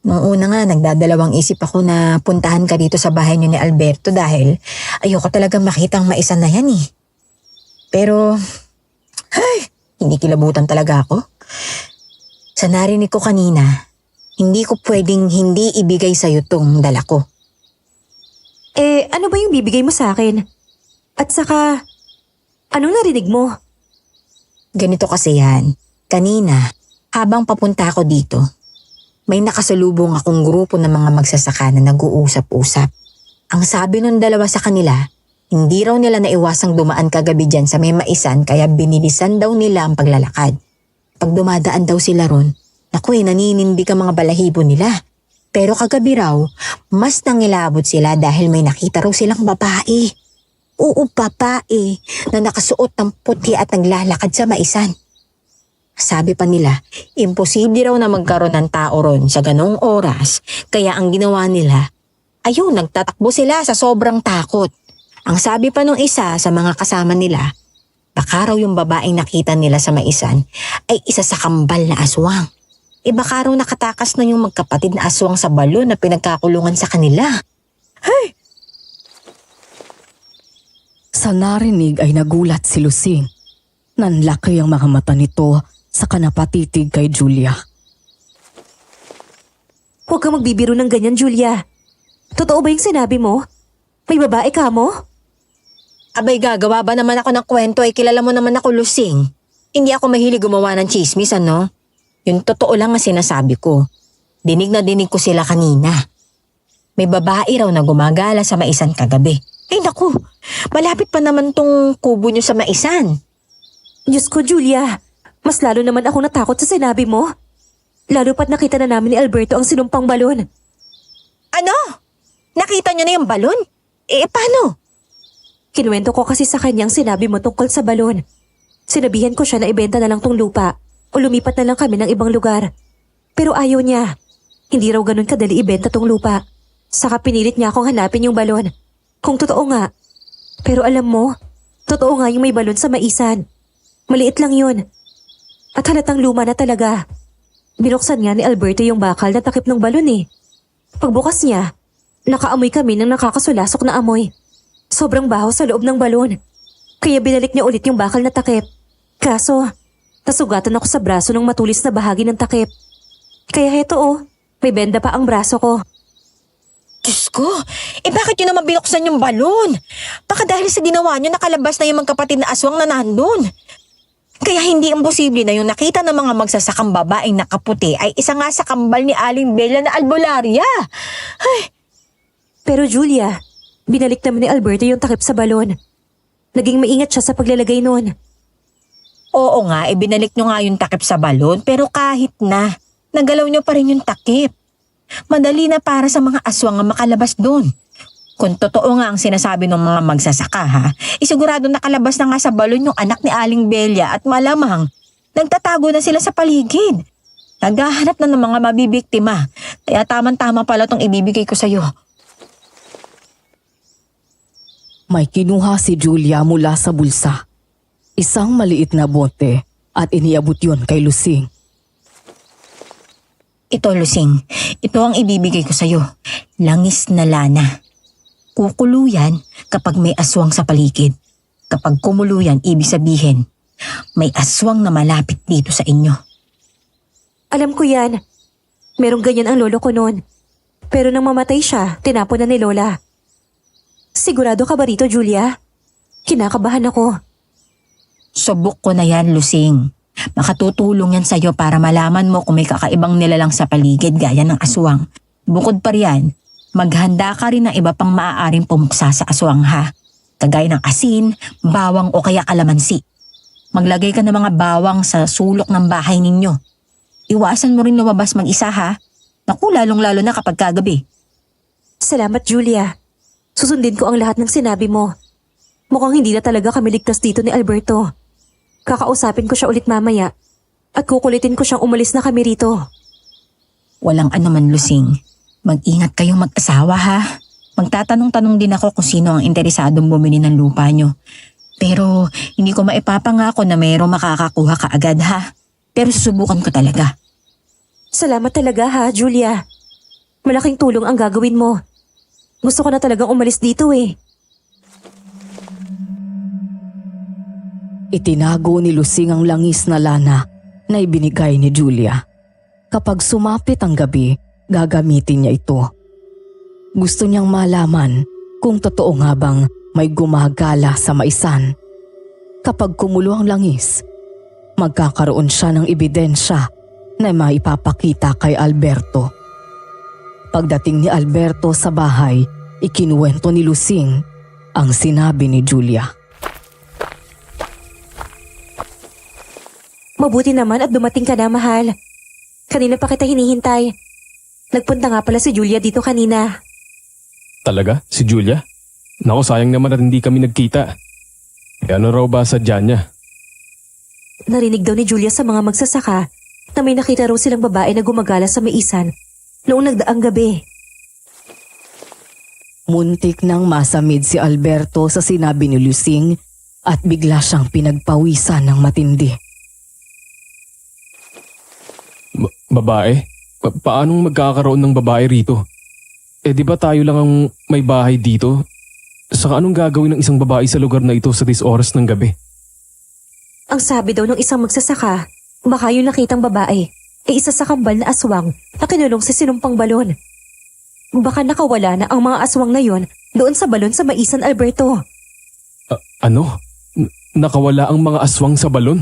Noong una nga, nagdadalawang isip ako na puntahan ka dito sa bahay niyo ni Alberto dahil ayoko talagang makitang maisan na yan eh. Pero, hindi kilabutan talaga ako. Sa narinig ko kanina, hindi ko pwedeng hindi ibigay sa'yo tong dala ko. Ano ba yung bibigay mo sa akin? At saka, anong narinig mo? Ganito kasi yan. Kanina, habang papunta ako dito, may nakasalubong akong grupo ng mga magsasaka na nag-uusap-usap. Ang sabi nung dalawa sa kanila, hindi raw nila naiwasang dumaan kagabi dyan sa may maisan kaya binilisan daw nila ang paglalakad. Pag dumadaan daw sila ron, naninindig ang mga balahibo nila. Pero kagabi raw, mas nangilabot sila dahil may nakita raw silang babae. Oo, babae na nakasuot ng puti at naglalakad sa maisan. Sabi pa nila, imposible raw na magkaroon ng tao ron sa ganong oras. Kaya ang ginawa nila, nagtatakbo sila sa sobrang takot. Ang sabi pa nung isa sa mga kasama nila, baka raw yung babaeng nakita nila sa maisan ay isa sa kambal na aswang. baka raw nakatakas na yung magkapatid na aswang sa balon na pinagkakulungan sa kanila. Sa narinig ay nagulat si Lusing. Nanlaki ang mga mata nito sa kanapatitig kay Julia. Huwag kang magbibiro ng ganyan, Julia. Totoo ba yung sinabi mo? May babae ka mo? Abay, gagawa ba naman ako ng kwento ay kilala mo naman ako, Lusing. Hindi ako mahilig gumawa ng chismis, ano? Yung totoo lang ang sinasabi ko. Dinig na dinig ko sila kanina. May babae raw na gumagala sa Maisan kagabi. Ay naku, malapit pa naman tong kubo nyo sa Maisan. Diyos ko, Julia. Mas lalo naman ako natakot sa sinabi mo. Lalo pat nakita na namin ni Alberto ang sinumpang balon. Ano? Nakita nyo na yung balon? Paano? Kinuwento ko kasi sa kanyang sinabi mo tungkol sa balon. Sinabihan ko siya na ibenta na lang tong lupa o lumipat na lang kami ng ibang lugar. Pero ayaw niya. Hindi raw ganun kadali ibenta tong lupa. Saka pinilit niya akong hanapin yung balon. Kung totoo nga. Pero alam mo, totoo nga yung may balon sa Maisan. Maliit lang yun. At halatang luma na talaga. Binuksan nga ni Alberto yung bakal na takip ng balon eh. Pagbukas niya, nakaamoy kami ng nakakasulasok na amoy. Sobrang baho sa loob ng balon. Kaya binalik niya ulit yung bakal na takip. Kaso, nasugatan ako sa braso ng matulis na bahagi ng takip. Kaya heto may benda pa ang braso ko. Diyos ko, bakit nyo naman binuksan yung balon? Baka dahil sa ginawa nyo nakalabas na yung magkapatid na aswang na nandun. Kaya hindi imposible na yung nakita ng mga magsasakang babaeng nakaputi ay isa nga sa kambal ni Aling Bella na albularya. Ay. Pero Julia, binalik naman ni Alberto yung takip sa balon. Naging maingat siya sa paglalagay noon. Oo nga, binalik nyo nga yung takip sa balon pero kahit na, nagalaw nyo pa rin yung takip. Madali na para sa mga aswang ang makalabas doon. Kung totoo nga ang sinasabi ng mga magsasaka isigurado nakalabas na nga sa balon yung anak ni Aling Bella at malamang nagtatago na sila sa paligid. Naghahanap na ng mga mabibiktima. Kaya tamang-tama pala itong ibibigay ko sa'yo. May kinuha si Julia mula sa bulsa. Isang maliit na bote at iniabot yun kay Lusing. Ito, Lusing. Ito ang ibibigay ko sa'yo. Langis na lana. Kukulo yan kapag may aswang sa paligid. Kapag kumulo yan, ibig sabihin, may aswang na malapit dito sa inyo. Alam ko yan. Merong ganyan ang lolo ko noon. Pero nang mamatay siya, tinapon na ni Lola. Sigurado ka ba rito, Julia? Kinakabahan ako. Subok ko na yan, Lusing. Makatutulong yan sa'yo para malaman mo kung may kakaibang nilalang sa paligid gaya ng aswang. Bukod pa riyan, maghanda ka rin ng iba pang maaaring pumuksa sa aswang ha. Kagaya ng asin, bawang o kaya kalamansi. Maglagay ka ng mga bawang sa sulok ng bahay ninyo. Iwasan mo rin lumabas mag-isa ha. Naku, lalong-lalo na kapag kagabi. Salamat, Julia. Susundin ko ang lahat ng sinabi mo. Mukhang hindi na talaga kami ligtas dito ni Alberto. Kakausapin ko siya ulit mamaya at kukulitin ko siyang umalis na kami rito. Walang anuman, Lusing. Mag-ingat kayong mag-asawa ha. Magtatanong-tanong din ako kung sino ang interesadong bumili ng lupa nyo. Pero hindi ko maipapangako na mayroong makakakuha ka agad ha. Pero susubukan ko talaga. Salamat talaga ha, Julia. Malaking tulong ang gagawin mo. Gusto ko na talagang umalis dito eh. Itinago ni Lusing ang langis na lana na ibinigay ni Julia. Kapag sumapit ang gabi, gagamitin niya ito. Gusto niyang malaman kung totoo nga bang may gumagala sa Maisan. Kapag kumulo ang langis, magkakaroon siya ng ebidensya na maipapakita kay Alberto. Pagdating ni Alberto sa bahay, ikinuwento ni Lusing ang sinabi ni Julia. Mabuti naman at dumating ka na, mahal. Kanina pa kita hinihintay. Nagpunta nga pala si Julia dito kanina. Talaga? Si Julia? Naku, sayang naman at hindi kami nagkita. Ano raw ba sadya niya? Narinig daw ni Julia sa mga magsasaka na may nakita raw silang babae na gumagala sa Maisan noong nagdaang gabi. Muntik nang masamid si Alberto sa sinabi ni Lusing at bigla siyang pinagpawisan ng matindi. Babae? Paanong magkakaroon ng babae rito? Di ba tayo lang ang may bahay dito? Saka anong gagawin ng isang babae sa lugar na ito sa oras ng gabi? Ang sabi daw ng isang magsasaka, baka yung nakitang babae ay isa sa kambal na aswang na kinulong sa sinumpang balon. Baka nakawala na ang mga aswang na yon doon sa balon sa Maisan, Alberto. Ano? Nakawala ang mga aswang sa balon?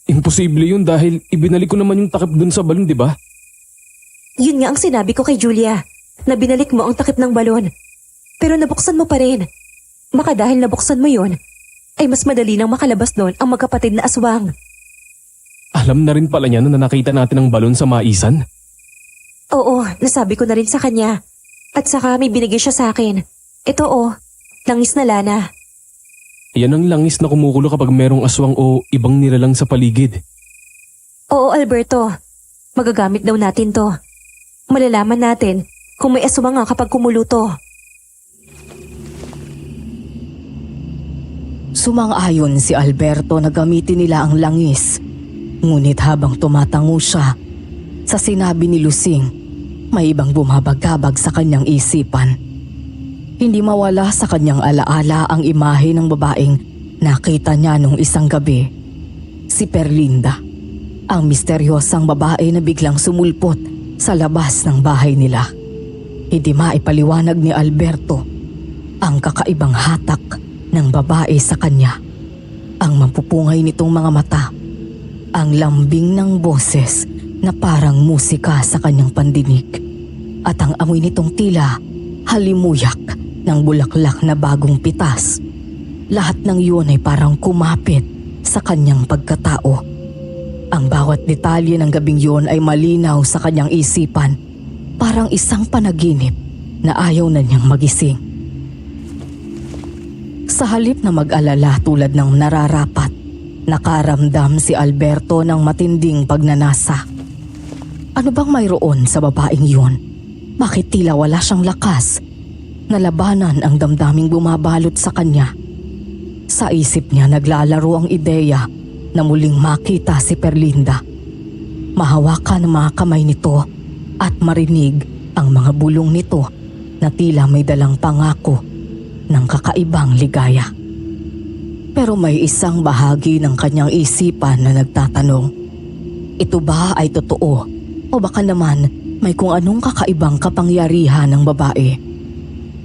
Imposible yun dahil ibinalik ko naman yung takip dun sa balon, di ba? Yun nga ang sinabi ko kay Julia, na binalik mo ang takip ng balon. Pero nabuksan mo pa rin. Baka dahil nabuksan mo yon, ay mas madali nang makalabas doon ang magkapatid na aswang. Alam na rin pala niya na nakita natin ang balon sa Maisan? Oo, nasabi ko na rin sa kanya. At saka may binigay siya sa akin. Ito langis na lana. Yan ang langis na kumukulo kapag merong aswang o ibang nilalang sa paligid. Oo, Alberto. Magagamit daw natin to. Malalaman natin kung may aswang nga kapag kumulo to. Sumang-ayon si Alberto na gamitin nila ang langis. Ngunit habang tumatango siya, sa sinabi ni Lusing, may ibang bumabagabag sa kanyang isipan. Hindi mawala sa kanyang alaala ang imahe ng babaeng nakita niya nung isang gabi. Si Perlinda, ang misteryosang babae na biglang sumulpot sa labas ng bahay nila. Hindi maipaliwanag ni Alberto ang kakaibang hatak ng babae sa kanya. Ang mapupungay nitong mga mata, ang lambing ng boses na parang musika sa kanyang pandinig, at ang amoy nitong tila halimuyak ng bulaklak na bagong pitas. Lahat ng yun ay parang kumapit sa kanyang pagkatao. Ang bawat detalye ng gabing yun ay malinaw sa kanyang isipan, parang isang panaginip na ayaw na niyang magising. Sa halip na mag-alala tulad ng nararapat, nakaramdam si Alberto ng matinding pagnanasa. Ano bang mayroon sa babaeng yun? Bakit tila wala siyang lakas? Nalabanan ang damdaming bumabalot sa kanya. Sa isip niya naglalaro ang ideya na muling makita si Perlinda. Mahawakan ang mga kamay nito at marinig ang mga bulong nito na tila may dalang pangako ng kakaibang ligaya. Pero may isang bahagi ng kanyang isipan na nagtatanong, ito ba ay totoo o baka naman may kung anong kakaibang kapangyarihan ng babae?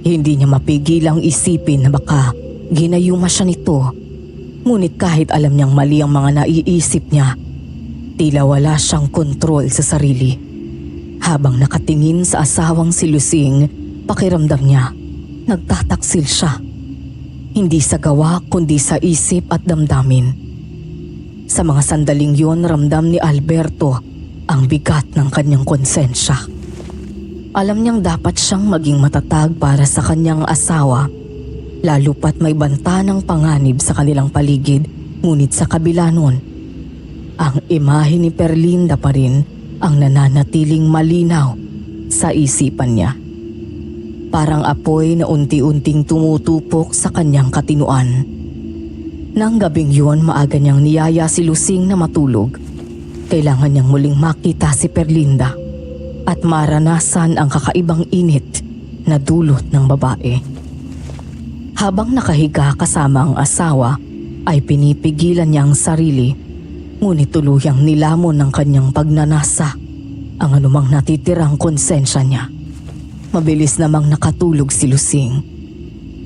Hindi niya mapigilang isipin na baka ginayuma siya nito. Ngunit kahit alam niyang mali ang mga naiisip niya, tila wala siyang kontrol sa sarili. Habang nakatingin sa asawang si Lusing, pakiramdam niya nagtataksil siya. Hindi sa gawa kundi sa isip at damdamin. Sa mga sandaling yon, ramdam ni Alberto ang bigat ng kanyang konsensya. Alam niyang dapat siyang maging matatag para sa kanyang asawa, lalo pat may banta ng panganib sa kanilang paligid. Ngunit sa kabila nun, ang imahe ni Perlinda pa rin ang nananatiling malinaw sa isipan niya. Parang apoy na unti-unting tumutupok sa kanyang katinuan. Nang gabing yun, maaga niyang niyaya si Lusing na matulog. Kailangan niyang muling makita si Perlinda at maranasan ang kakaibang init na dulot ng babae. Habang nakahiga kasama ang asawa, ay pinipigilan niya ang sarili, ngunit tuluyang nilamon ng kanyang pagnanasa ang anumang natitirang konsensya niya. Mabilis namang nakatulog si Lusing.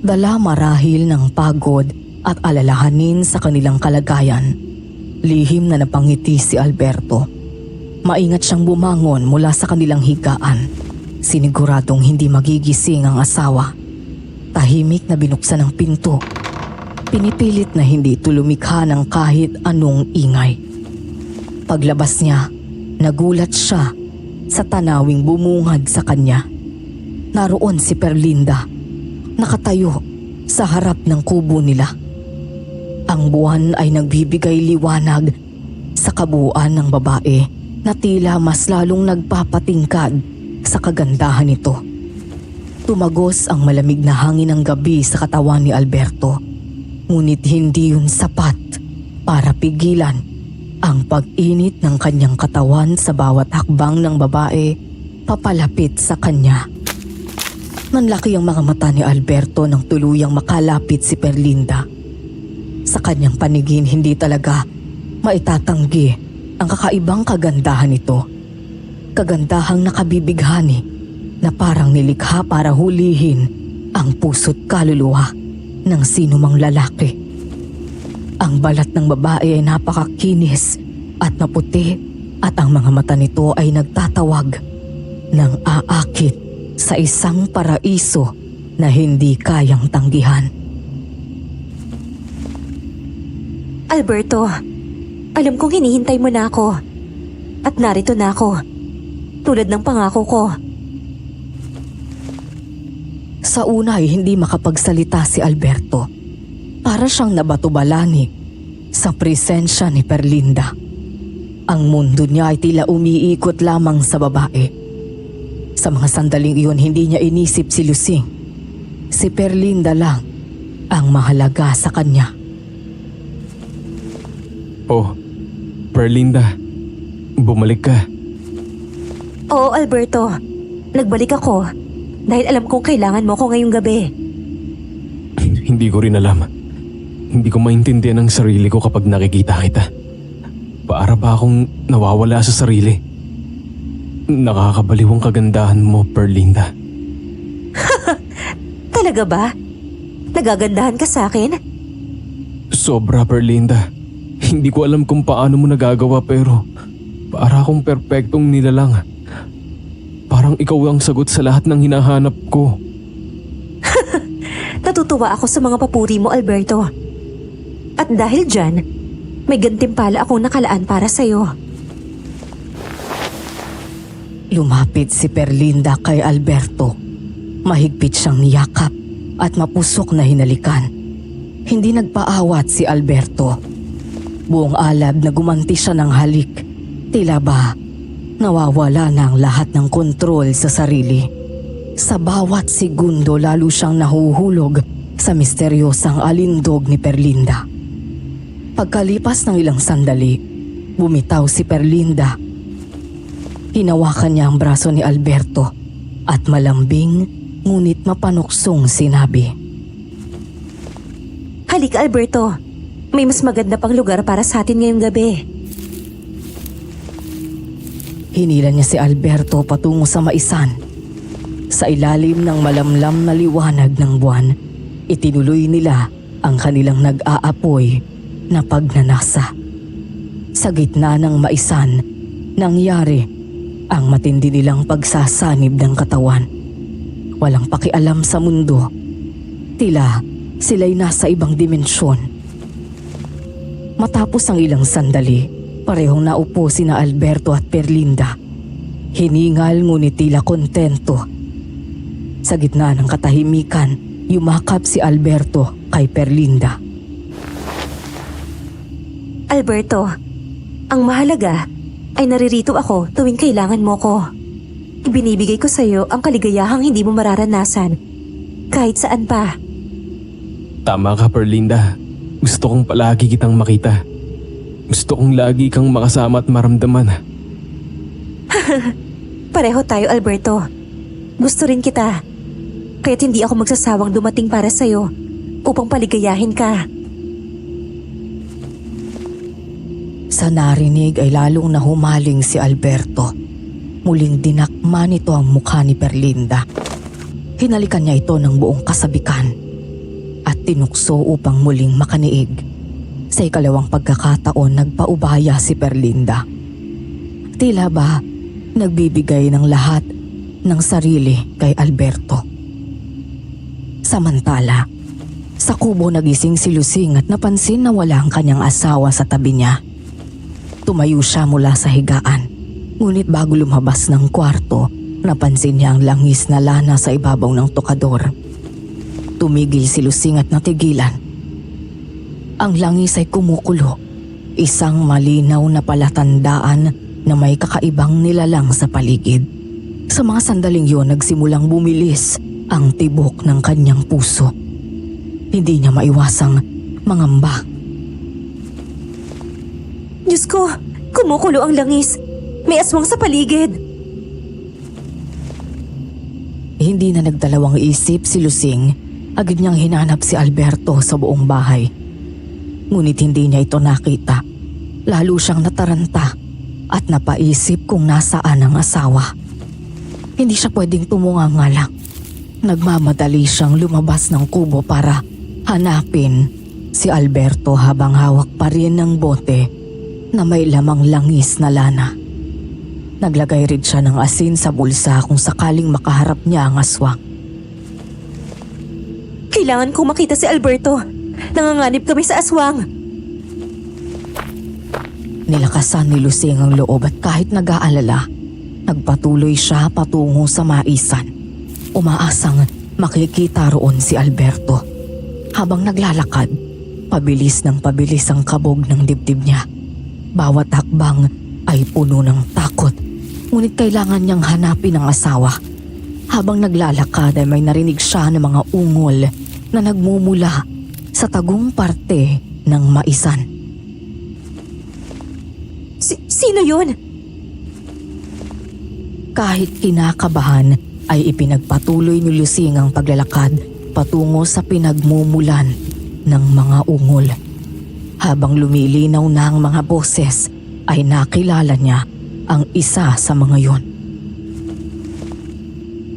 Dala marahil ng pagod at alalahanin sa kanilang kalagayan. Lihim na napangiti si Alberto. Maingat siyang bumangon mula sa kanilang higaan. Siniguradong hindi magigising ang asawa. Tahimik na binuksan ang pinto. Pinipilit na hindi ito lumikha ng kahit anong ingay. Paglabas niya, nagulat siya sa tanawing bumungad sa kanya. Naroon si Perlinda, nakatayo sa harap ng kubo nila. Ang buwan ay nagbibigay liwanag sa kabuuan ng babae na tila mas lalong nagpapatingkad sa kagandahan nito. Tumagos ang malamig na hangin ng gabi sa katawan ni Alberto, ngunit hindi yun sapat para pigilan Ang pag-init ng kanyang katawan sa bawat hakbang ng babae papalapit sa kanya. Nanlaki ang mga mata ni Alberto nang tuluyang makalapit si Perlinda. Sa kanyang paningin hindi talaga maitatanggi ang kakaibang kagandahan nito. Kagandahang nakabibighani na parang nilikha para hulihin ang puso't kaluluwa ng sinumang lalaki. Ang balat ng babae ay napakakinis at maputi at ang mga mata nito ay nagtatawag ng aakit sa isang paraiso na hindi kayang tanggihan. Alberto, alam kong hinihintay mo na ako. At narito na ako. Tulad ng pangako ko. Sa una ay hindi makapagsalita si Alberto. Para siyang nabatubalani sa presensya ni Perlinda. Ang mundo niya ay tila umiikot lamang sa babae. Sa mga sandaling iyon hindi niya inisip si Lusing. Si Perlinda lang ang mahalaga sa kanya. Oh, Perlinda, bumalik ka. Oo, Alberto. Nagbalik ako. Dahil alam kong kailangan mo ko ngayong gabi. Hindi ko rin alam. Hindi ko maintindihan ang sarili ko kapag nakikita kita. Para ba akong nawawala sa sarili? Nakakabaliw ang kagandahan mo, Perlinda. Talaga ba? Nagagandahan ka sa akin? Sobra, Perlinda. Hindi ko alam kung paano mo nagagawa pero para akong perpektong nilalang. Parang ikaw ang sagot sa lahat ng hinahanap ko. Natutuwa ako sa mga papuri mo, Alberto. At dahil dyan, may gantimpala akong nakalaan para sa'yo. Lumapit si Perlinda kay Alberto. Mahigpit siyang niyakap at mapusok na hinalikan. Hindi nagpaawat si Alberto. Buong alab na gumanti siya ng halik. Tila ba nawawala na ang lahat ng kontrol sa sarili. Sa bawat segundo lalo siyang nahuhulog sa misteryosang alindog ni Perlinda. Pagkalipas ng ilang sandali, bumitaw si Perlinda. Hinawakan niya ang braso ni Alberto at malambing ngunit mapanuksong sinabi. Halika, Alberto. May mas maganda pang lugar para sa atin ngayong gabi. Hinila niya si Alberto patungo sa maisan. Sa ilalim ng malamlam na liwanag ng buwan, itinuloy nila ang kanilang nag-aapoy na pagnanasa. Sa gitna ng maisan, nangyari ang matindi nilang pagsasanib ng katawan. Walang pakialam sa mundo. Tila sila'y nasa ibang dimensyon. Matapos ang ilang sandali, parehong naupo sina Alberto at Perlinda. Hiningal ngunit tila kontento. Sa gitna ng katahimikan, yumakap si Alberto kay Perlinda. Alberto, ang mahalaga ay naririto ako tuwing kailangan mo ko. Ibinibigay ko sa iyo ang kaligayahang hindi mo mararanasan kahit saan pa. Tama ka, Perlinda. Gusto kong palagi kitang makita. Gusto kong lagi kang makasama at maramdaman. Pareho tayo, Alberto. Gusto rin kita. Kaya't hindi ako magsasawang dumating para sa iyo upang paligayahin ka. Sa narinig ay lalong nahumaling si Alberto. Muling dinakma nito ang mukha ni Perlinda. Hinalikan niya ito ng buong kasabikan at tinukso upang muling makaniig. Sa ikalawang pagkakataon nagpaubaya si Perlinda. Tila ba nagbibigay ng lahat ng sarili kay Alberto. Samantala, sa kubo nagising si Lusing at napansin na wala ang kanyang asawa sa tabi niya. Tumayo siya mula sa higaan. Ngunit bago lumabas ng kwarto, napansin niya ang langis na lana sa ibabaw ng tokador. Tumigil si Lusing at natigilan. Ang langis ay kumukulo. Isang malinaw na palatandaan na may kakaibang nilalang sa paligid. Sa mga sandaling yon nagsimulang bumilis ang tibok ng kanyang puso. Hindi niya maiwasang mangamba. Diyos ko, kumukulo ang langis. May aswang sa paligid. Hindi na nagdalawang isip si Lusing. Agad niyang hinanap si Alberto sa buong bahay. Ngunit hindi niya ito nakita. Lalo siyang nataranta at napaisip kung nasaan ang asawa. Hindi siya pwedeng tumungangalak. Nagmamadali siyang lumabas ng kubo para hanapin si Alberto habang hawak pa rin ng bote na may lamang langis na lana. Naglagay rin siya ng asin sa bulsa kung sakaling makaharap niya ang aswang. Kailangan kong makita si Alberto. Nanganganib kami sa aswang. Nilakasan ni Lusing ang loob at kahit nag-aalala, nagpatuloy siya patungo sa maisan. Umaasang makikita roon si Alberto. Habang naglalakad, pabilis ng pabilis ang kabog ng dibdib niya. Bawat hakbang ay puno ng takot, ngunit kailangan niyang hanapin ang asawa. Habang naglalakad ay may narinig siya ng mga ungol na nagmumula sa tagong parte ng maisan. Sino yun? Kahit kinakabahan ay ipinagpatuloy ni Lusing ang paglalakad patungo sa pinagmumulan ng mga ungol. Habang lumilinaw na ang mga boses ay nakilala niya ang isa sa mga yon.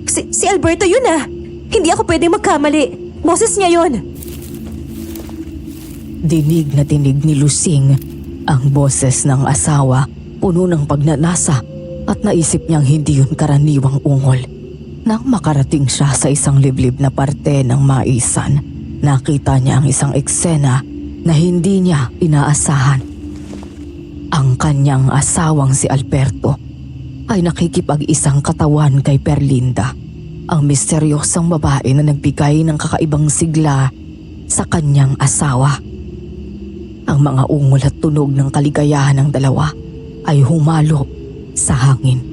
Si Alberto yun ah! Hindi ako pwedeng magkamali. Boses niya yun. Dinig na dinig ni Lusing ang boses ng asawa, puno ng pagnanasa at naisip niyang hindi yun karaniwang ungol. Nang makarating siya sa isang liblib na parte ng maisan, nakita niya ang isang eksena na hindi niya inaasahan. Ang kanyang asawang si Alberto ay nakikipag-isang katawan kay Perlinda, ang misteryosang babae na nagbigay ng kakaibang sigla sa kanyang asawa. Ang mga ungol at tunog ng kaligayahan ng dalawa ay humalo sa hangin.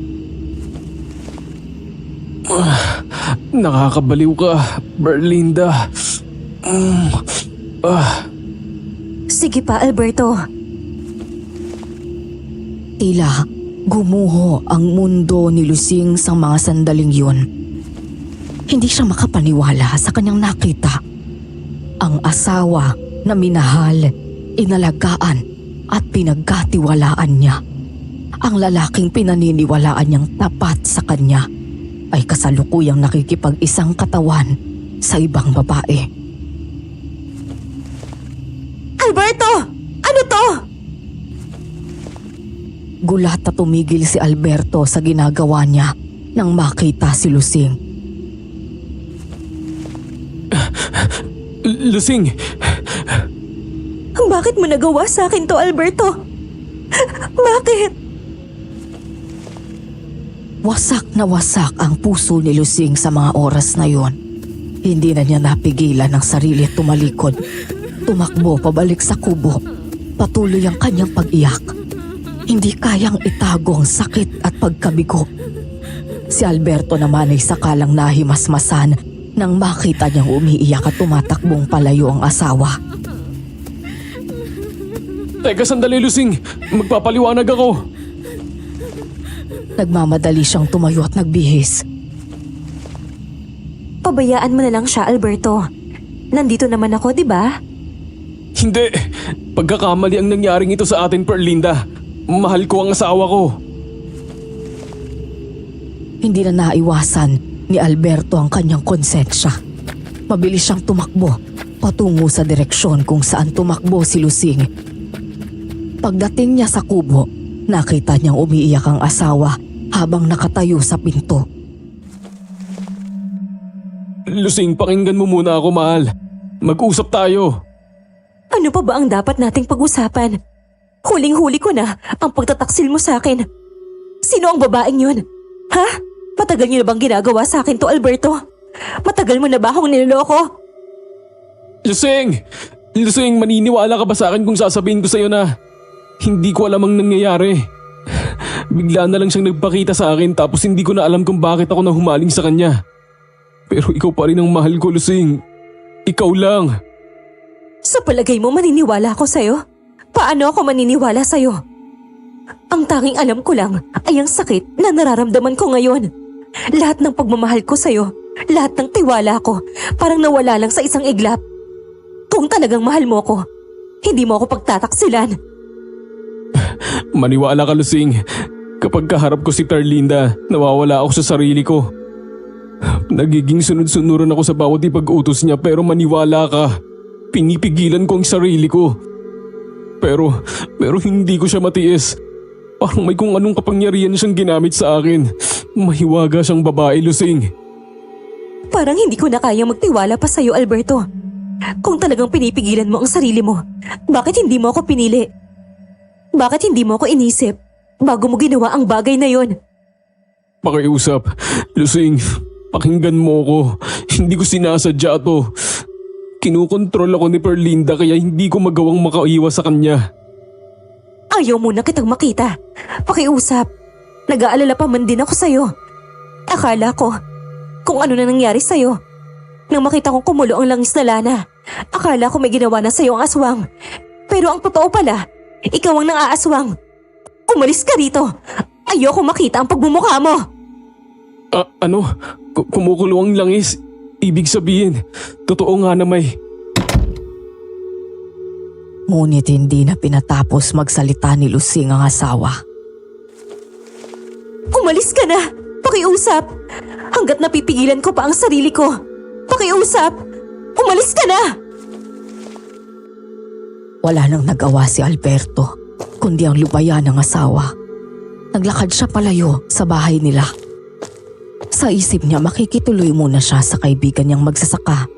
Nakakabaliw ka, Berlinda. Sige pa, Alberto. Tila gumuho ang mundo ni Lusing sa mga sandaling yun. Hindi siya makapaniwala sa kanyang nakita. Ang asawa na minahal, inalagaan at pinagkatiwalaan niya. Ang lalaking pinaniniwalaan niyang tapat sa kanya ay kasalukuyang nakikipag-isang katawan sa ibang babae. Alberto! Ano to? Gulat na tumigil si Alberto sa ginagawa niya nang makita si Lusing. Lusing! Bakit mo nagawa sa akin to, Alberto? Bakit? Wasak na wasak ang puso ni Lusing sa mga oras na yon. Hindi na niya napigilan ang sarili at tumalikod. Tumakbo pabalik sa kubo. Patuloy ang kanyang pag-iyak. Hindi kayang itago ang sakit at pagkabigo. Si Alberto naman ay sakalang nahimasmasan nang makita niyang umiiyak at tumatakbong palayo ang asawa. Teka sandali, Lusing. Magpapaliwanag ako. Nagmamadali siyang tumayo at nagbihis. Pabayaan mo na lang siya, Alberto. Nandito naman ako, di ba? Hindi. Pagkakamali ang nangyaring ito sa atin, Perlinda. Mahal ko ang asawa ko. Hindi na naiwasan ni Alberto ang kanyang konsensya. Mabilis siyang tumakbo patungo sa direksyon kung saan tumakbo si Lusing. Pagdating niya sa kubo, nakita niyang umiiyak ang asawa habang nakatayo sa pinto. Lusing, pakinggan mo muna ako, mahal. Mag-usap tayo. Ano pa ba ang dapat nating pag-usapan? Huling-huli ko na ang pagtataksil mo sa akin. Sino ang babaeng yun? Ha? Matagal niyo na bang ginagawa sa akin to, Alberto? Matagal mo na ba akong niloloko? Lusing! Lusing, maniniwala ka ba sa akin kung sasabihin ko sa'yo na hindi ko alam ang nangyayari? Bigla na lang siyang nagpakita sa akin tapos hindi ko na alam kung bakit ako nahumaling sa kanya. Pero ikaw pa rin ang mahal ko, Lusing. Ikaw lang. Sa palagay mo maniniwala ako sa'yo? Paano ako maniniwala sa'yo? Ang tanging alam ko lang ay ang sakit na nararamdaman ko ngayon. Lahat ng pagmamahal ko sa'yo, lahat ng tiwala ko, parang nawala lang sa isang iglap. Kung talagang mahal mo ko, hindi mo ako pagtataksilan. Maniwala ka, Lusing. Kapag kaharap ko si Perlinda, nawawala ako sa sarili ko. Nagiging sunod-sunuran ako sa bawat ipag-utos niya pero maniwala ka. Pinipigilan ko ang sarili ko. Pero hindi ko siya matiis. Parang may kung anong kapangyarihan siyang ginamit sa akin. Mahiwaga siyang babae, Lusing. Parang hindi ko na kayang magtiwala pa sa'yo, Alberto. Kung talagang pinipigilan mo ang sarili mo, bakit hindi mo ako pinili? Bakit hindi mo ako inisip bago mo ginawa ang bagay na yon? Pakiusap. Lusing, pakinggan mo ko. Hindi ko sinasadya to. Kinukontrol ako ni Perlinda kaya hindi ko magawang makaiwas sa kanya. Ayaw mo na kitang makita. Pakiusap. Nag-aalala pa man din ako sa'yo. Akala ko kung ano na nangyari sa'yo. Nang makita kong kumulo ang langis na lana, akala ko may ginawa na sa'yo ang aswang. Pero ang totoo pala, ikaw ang nang-aaswang. Umalis ka rito. Ayoko makita ang pagmumukha mo. Ano? Kumukulo ang langis? Ibig sabihin, totoo nga na may... Ngunit hindi na pinatapos magsalita ni Lusing ang asawa. Umalis ka na. Pakiusap. Hanggat napipigilan ko pa ang sarili ko. Pakiusap. Umalis ka na. Wala nang nagawa si Alberto, kundi ang lubayan ng asawa. Naglakad siya palayo sa bahay nila. Sa isip niya makikituloy muna siya sa kaibigan niyang magsasaka.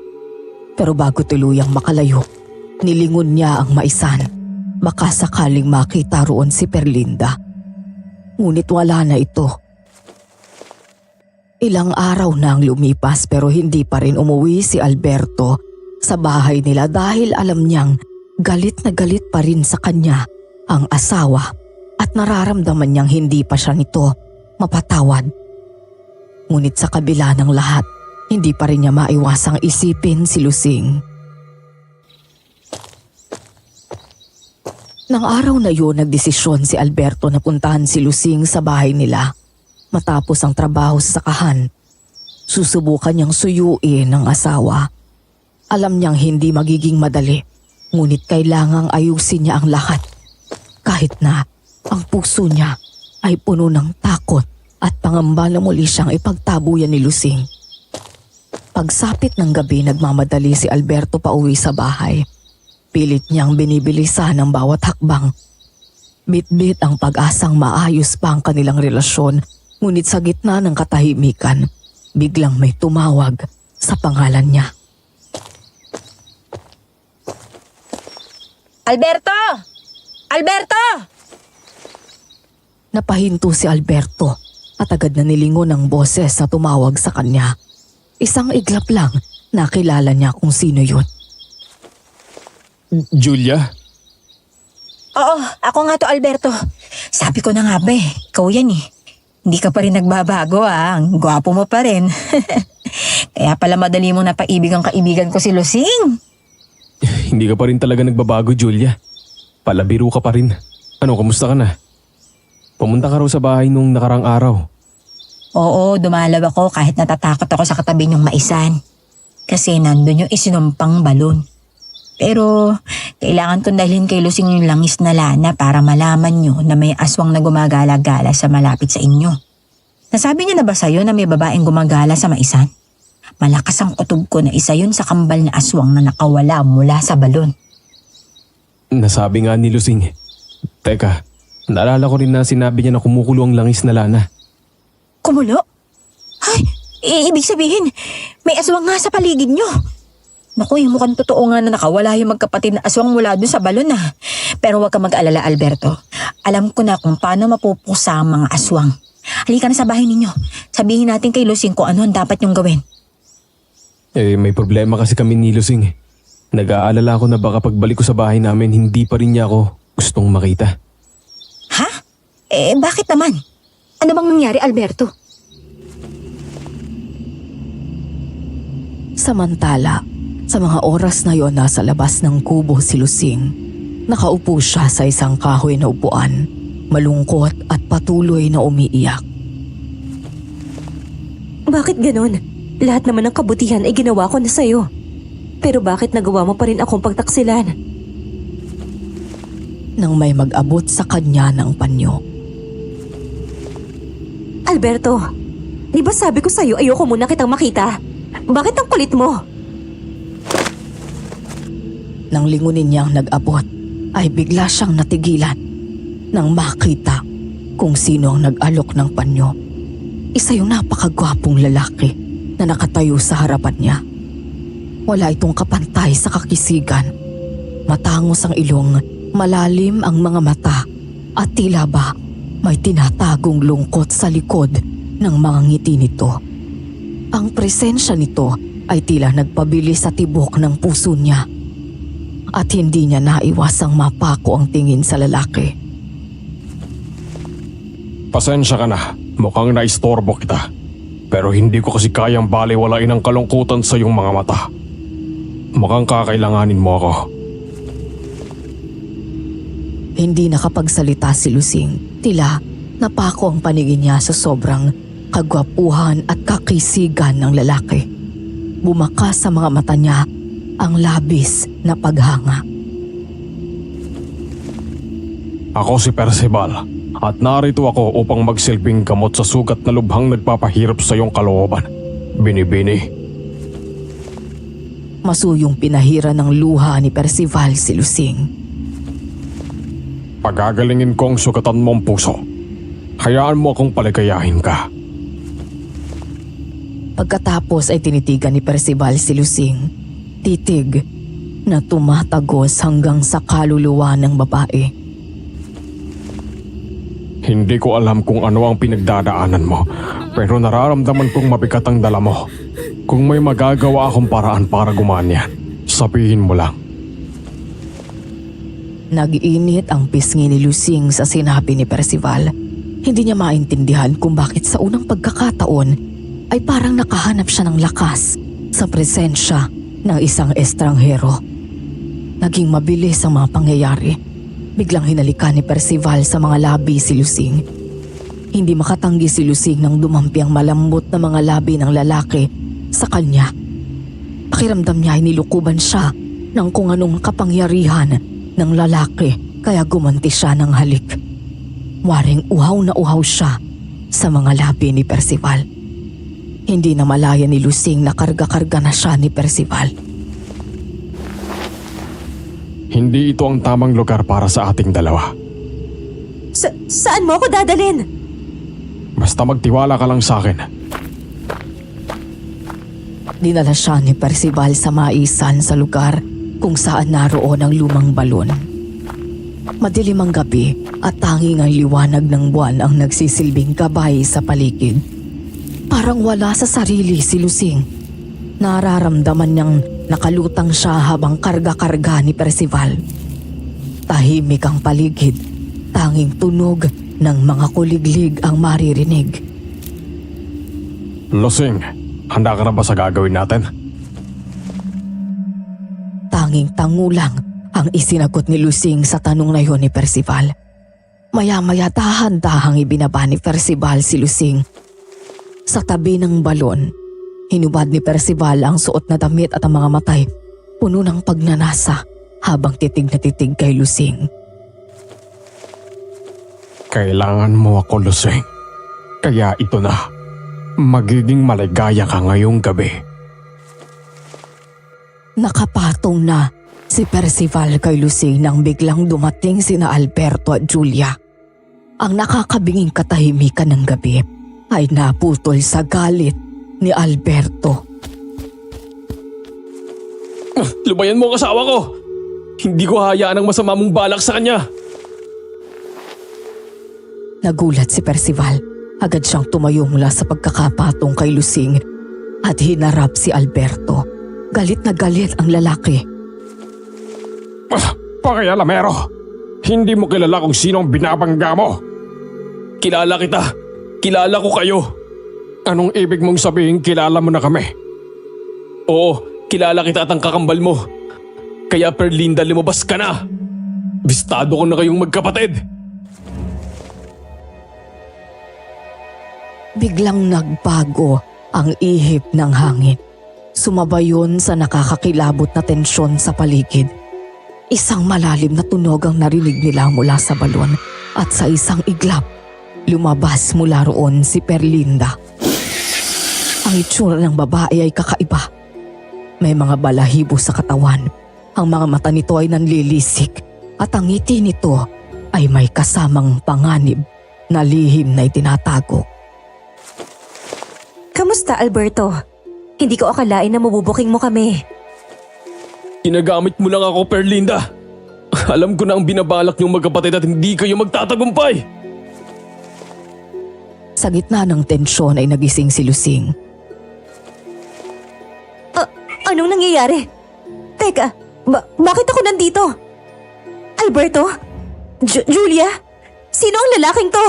Pero bago tuluyang makalayo, nilingon niya ang maisan. Baka sakaling makita roon si Perlinda. Ngunit wala na ito. Ilang araw na ang lumipas pero hindi pa rin umuwi si Alberto sa bahay nila dahil alam niyang galit na galit pa rin sa kanya ang asawa at nararamdaman niyang hindi pa siya nito mapatawad. Ngunit sa kabila ng lahat, hindi pa rin niya maiwasang isipin si Lusing. Nang araw na yun, nagdesisyon si Alberto na puntahan si Lusing sa bahay nila. Matapos ang trabaho sa sakahan, susubukan niyang suyuin ng asawa. Alam niyang hindi magiging madali, ngunit kailangang ayusin niya ang lahat. Kahit na ang puso niya ay puno ng takot at pangamba na muli siyang ipagtabuyan ni Lusing. Pagsapit ng gabi, nagmamadali si Alberto pauwi sa bahay. Pilit niyang binibilisan ang bawat hakbang. Bit-bit ang pag-asang maayos pa ang kanilang relasyon, ngunit sa gitna ng katahimikan, biglang may tumawag sa pangalan niya. Alberto! Alberto! Napahinto si Alberto at agad na nilingon ang boses na tumawag sa kanya. Isang iglap lang nakilala niya kung sino yun. Julia? Oo, ako nga to, Alberto. Sabi ko na nga ba ikaw yan eh. Hindi ka pa rin nagbabago ang gwapo mo pa rin. Kaya pala madali mo napaibig ang kaibigan ko si Lusing. Hindi ka pa rin talaga nagbabago, Julia. Palabiro ka pa rin. Ano, kamusta ka na? Pumunta ka raw sa bahay nung nakarang araw. Oo, dumalaw ako kahit natatakot ako sa katabi niyong maisan. Kasi nandun yung isinumpang balon. Pero kailangan kong dalhin kay Lusing yung langis na lana para malaman niyo na may aswang na gumagala-gala sa malapit sa inyo. Nasabi niya na ba sa'yo na may babaeng gumagala sa maisan? Malakas ang kutob ko na isa yun sa kambal na aswang na nakawala mula sa balon. Nasabi nga ni Lusing. Teka, naalala ko rin na sinabi niya na kumukulo ang langis na lana. Kumulo? Ay, ibig sabihin, may aswang nga sa paligid niyo. Naku, mukhang totoo nga na nakawala yung magkapatid na aswang mula dun sa balon na. Pero huwag ka mag-alala, Alberto. Alam ko na kung paano mapupusa ang mga aswang. Halika na sa bahay ninyo. Sabihin natin kay Lusing kung ano ang dapat niyong gawin. May problema kasi kami ni Lusing. Nag-aalala ako na baka pagbalik ko sa bahay namin, hindi pa rin niya ako gustong makita. Ha? Bakit naman? Ano bang nangyari, Alberto? Samantala, sa mga oras na yon nasa labas ng kubo si Lusing. Nakaupo siya sa isang kahoy na upuan. malungkot at patuloy na umiiyak. Bakit ganon? Lahat naman ng kabutihan ay ginawa ko na sa'yo. Pero bakit nagawa mo pa rin akong pagtaksilan? Nang may mag-abot sa kanya ng panyo. Alberto, di ba sabi ko sa'yo ayoko muna kitang makita? Bakit ang kulit mo? Nang lingunin niyang nag-abot, ay bigla siyang natigilan nang makita kung sino ang nag-alok ng panyo. Isa yung napakagwapong lalaki na nakatayo sa harapan niya. Wala itong kapantay sa kakisigan. Matangos ang ilong, malalim ang mga mata, at tila ba may tinatagong lungkot sa likod ng mga ngiti nito. Ang presensya nito ay tila nagpabili sa tibok ng puso niya. At hindi niya naiwasang mapako ang tingin sa lalaki. Pasensya ka na, mukhang naistorbo kita. Pero hindi ko kasi kayang baliwalain ang kalungkutan sa iyong mga mata. Mukhang kakailanganin mo ako. Hindi nakapagsalita si Lusing. Tila napako ang paningin niya sa sobrang kagwapuhan at kakisigan ng lalaki. Bumaka sa mga mata niya ang labis na paghanga. Ako si Percival at narito ako upang magsilbing gamot sa sugat na lubhang nagpapahirap sa iyong kalooban. Binibini. Masuyong pinahira ng luha ni Percival si Lusing. Pagagalingin ko ang sugatan mong puso. Hayaan mo akong paligayahin ka. Pagkatapos ay tinitigan ni Percival si Lusing. Titig na tumatagos hanggang sa kaluluwa ng babae. Hindi ko alam kung ano ang pinagdadaanan mo, pero nararamdaman kong mabigat ang dala mo. Kung may magagawa akong paraan para gumana yan, sabihin mo lang. Nag-init ang pisngi ni Lusing sa sinabi ni Percival. Hindi niya maintindihan kung bakit sa unang pagkakataon ay parang nakahanap siya ng lakas sa presensya ng isang estranghero. Naging mabilis ang mga pangyayari. Biglang hinalikan ni Percival sa mga labi si Lusing. Hindi makatanggi si Lusing nang dumampi ang malambot na mga labi ng lalaki sa kanya. Pakiramdam niya ay nilukuban siya ng kung anong kapangyarihan ng lalaki kaya gumanti siya ng halik. Waring uhaw na uhaw siya sa mga labi ni Percival. Hindi na malaya ni Lusing na karga-karga na siya ni Percival. Hindi ito ang tamang lugar para sa ating dalawa. Saan mo ako dadalhin? Basta magtiwala ka lang sa akin. Dinala siya ni Percival sa maisan sa lugar kung saan naroon ang lumang balon. Madilim ang gabi at tanging ang liwanag ng buwan ang nagsisilbing gabay sa paligid. Parang wala sa sarili si Lusing. Nararamdaman niyang nakalutang siya habang karga-karga ni Percival. Tahimik ang paligid, tanging tunog ng mga kuliglig ang maririnig. Lusing, handa ka na ba sa gagawin natin? Tanging tangulang ang isinagot ni Lusing sa tanong na yun ni Percival. Maya-maya dahan-dahang ibinaba ni Percival si Lusing. Sa tabi ng balon, hinubad ni Percival ang suot na damit at ang mga matay, puno ng pagnanasa habang titig na titig kay Lusing. Kailangan mo ako, Lusing. Kaya ito na. Magiging maligaya ka ngayong gabi. Nakapatong na si Percival kay Lusing nang biglang dumating sina Alberto at Julia. Ang nakakabinging katahimikan ng gabi ay naputol sa galit ni Alberto. Lubayan mo ang asawa ko! Hindi ko hayaan ang masama mong balak sa kanya! Nagulat si Percival. Agad siyang tumayo mula sa pagkakapatong kay Lusing at hinarap si Alberto. Galit na galit ang lalaki. Pakialamero! Hindi mo kilala kung sino ang binabangga mo! Kilala kita! Kilala ko kayo! Anong ibig mong sabihin kilala mo na kami? Oo, kilala kita at ang kakambal mo. Kaya Perlinda, lumabas ka na! Bistado ko na kayong magkapatid! Biglang nagbago ang ihip ng hangin. Sumabay yun sa nakakakilabot na tensyon sa paligid. Isang malalim na tunog ang narinig nila mula sa balon at sa isang iglap, lumabas mula roon si Perlinda. Ang itsura ng babae ay kakaiba. May mga balahibo sa katawan. Ang mga mata nito ay nanlilisik at ang ngiti nito ay may kasamang panganib na lihim na itinatago. Kamusta, Alberto? Hindi ko akalain na mabubuking mo kami. Ginagamit mo lang ako, Perlinda. Alam ko na ang binabalak niyong magkapatid at hindi kayo magtatagumpay. Sa gitna ng tensyon ay nagising si Lusing. Anong nangyayari? Teka, bakit ako nandito? Alberto? Julia? Sino ang lalaking to?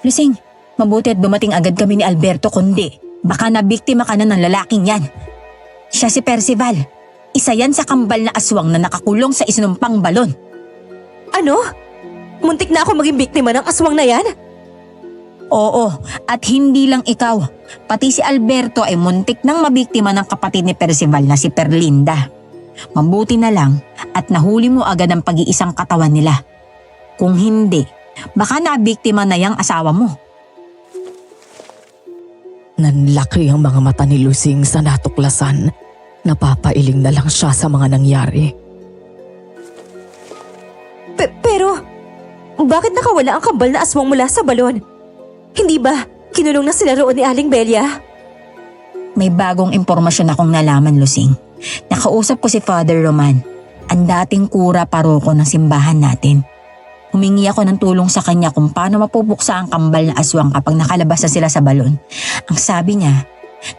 Lusing, mabuti at dumating agad kami ni Alberto kundi baka nabiktima ka na ng lalaking yan. Siya si Percival. Isa yan sa kambal na aswang na nakakulong sa isinumpang balon. Ano? Muntik na ako maging biktima ng aswang na yan? Oo, at hindi lang ikaw. Pati si Alberto ay muntik nang mabiktima ng kapatid ni Percival na si Perlinda. Mabuti na lang at nahuli mo agad ang pag-iisang katawan nila. Kung hindi, baka nabiktima na yang asawa mo. Nanlaki ang mga mata ni Lusing sa natuklasan. Napapailing na lang siya sa mga nangyari. Pero, bakit nakawala ang kambal na aswang mula sa balon? Hindi ba kinulong na sila roon ni Aling Belia? May bagong impormasyon akong nalaman, Lusing. Nakausap ko si Father Roman, ang dating kura paroko ng simbahan natin. Humingi ako ng tulong sa kanya kung paano mapupuksa ang kambal na aswang kapag nakalabas na sila sa balon. Ang sabi niya,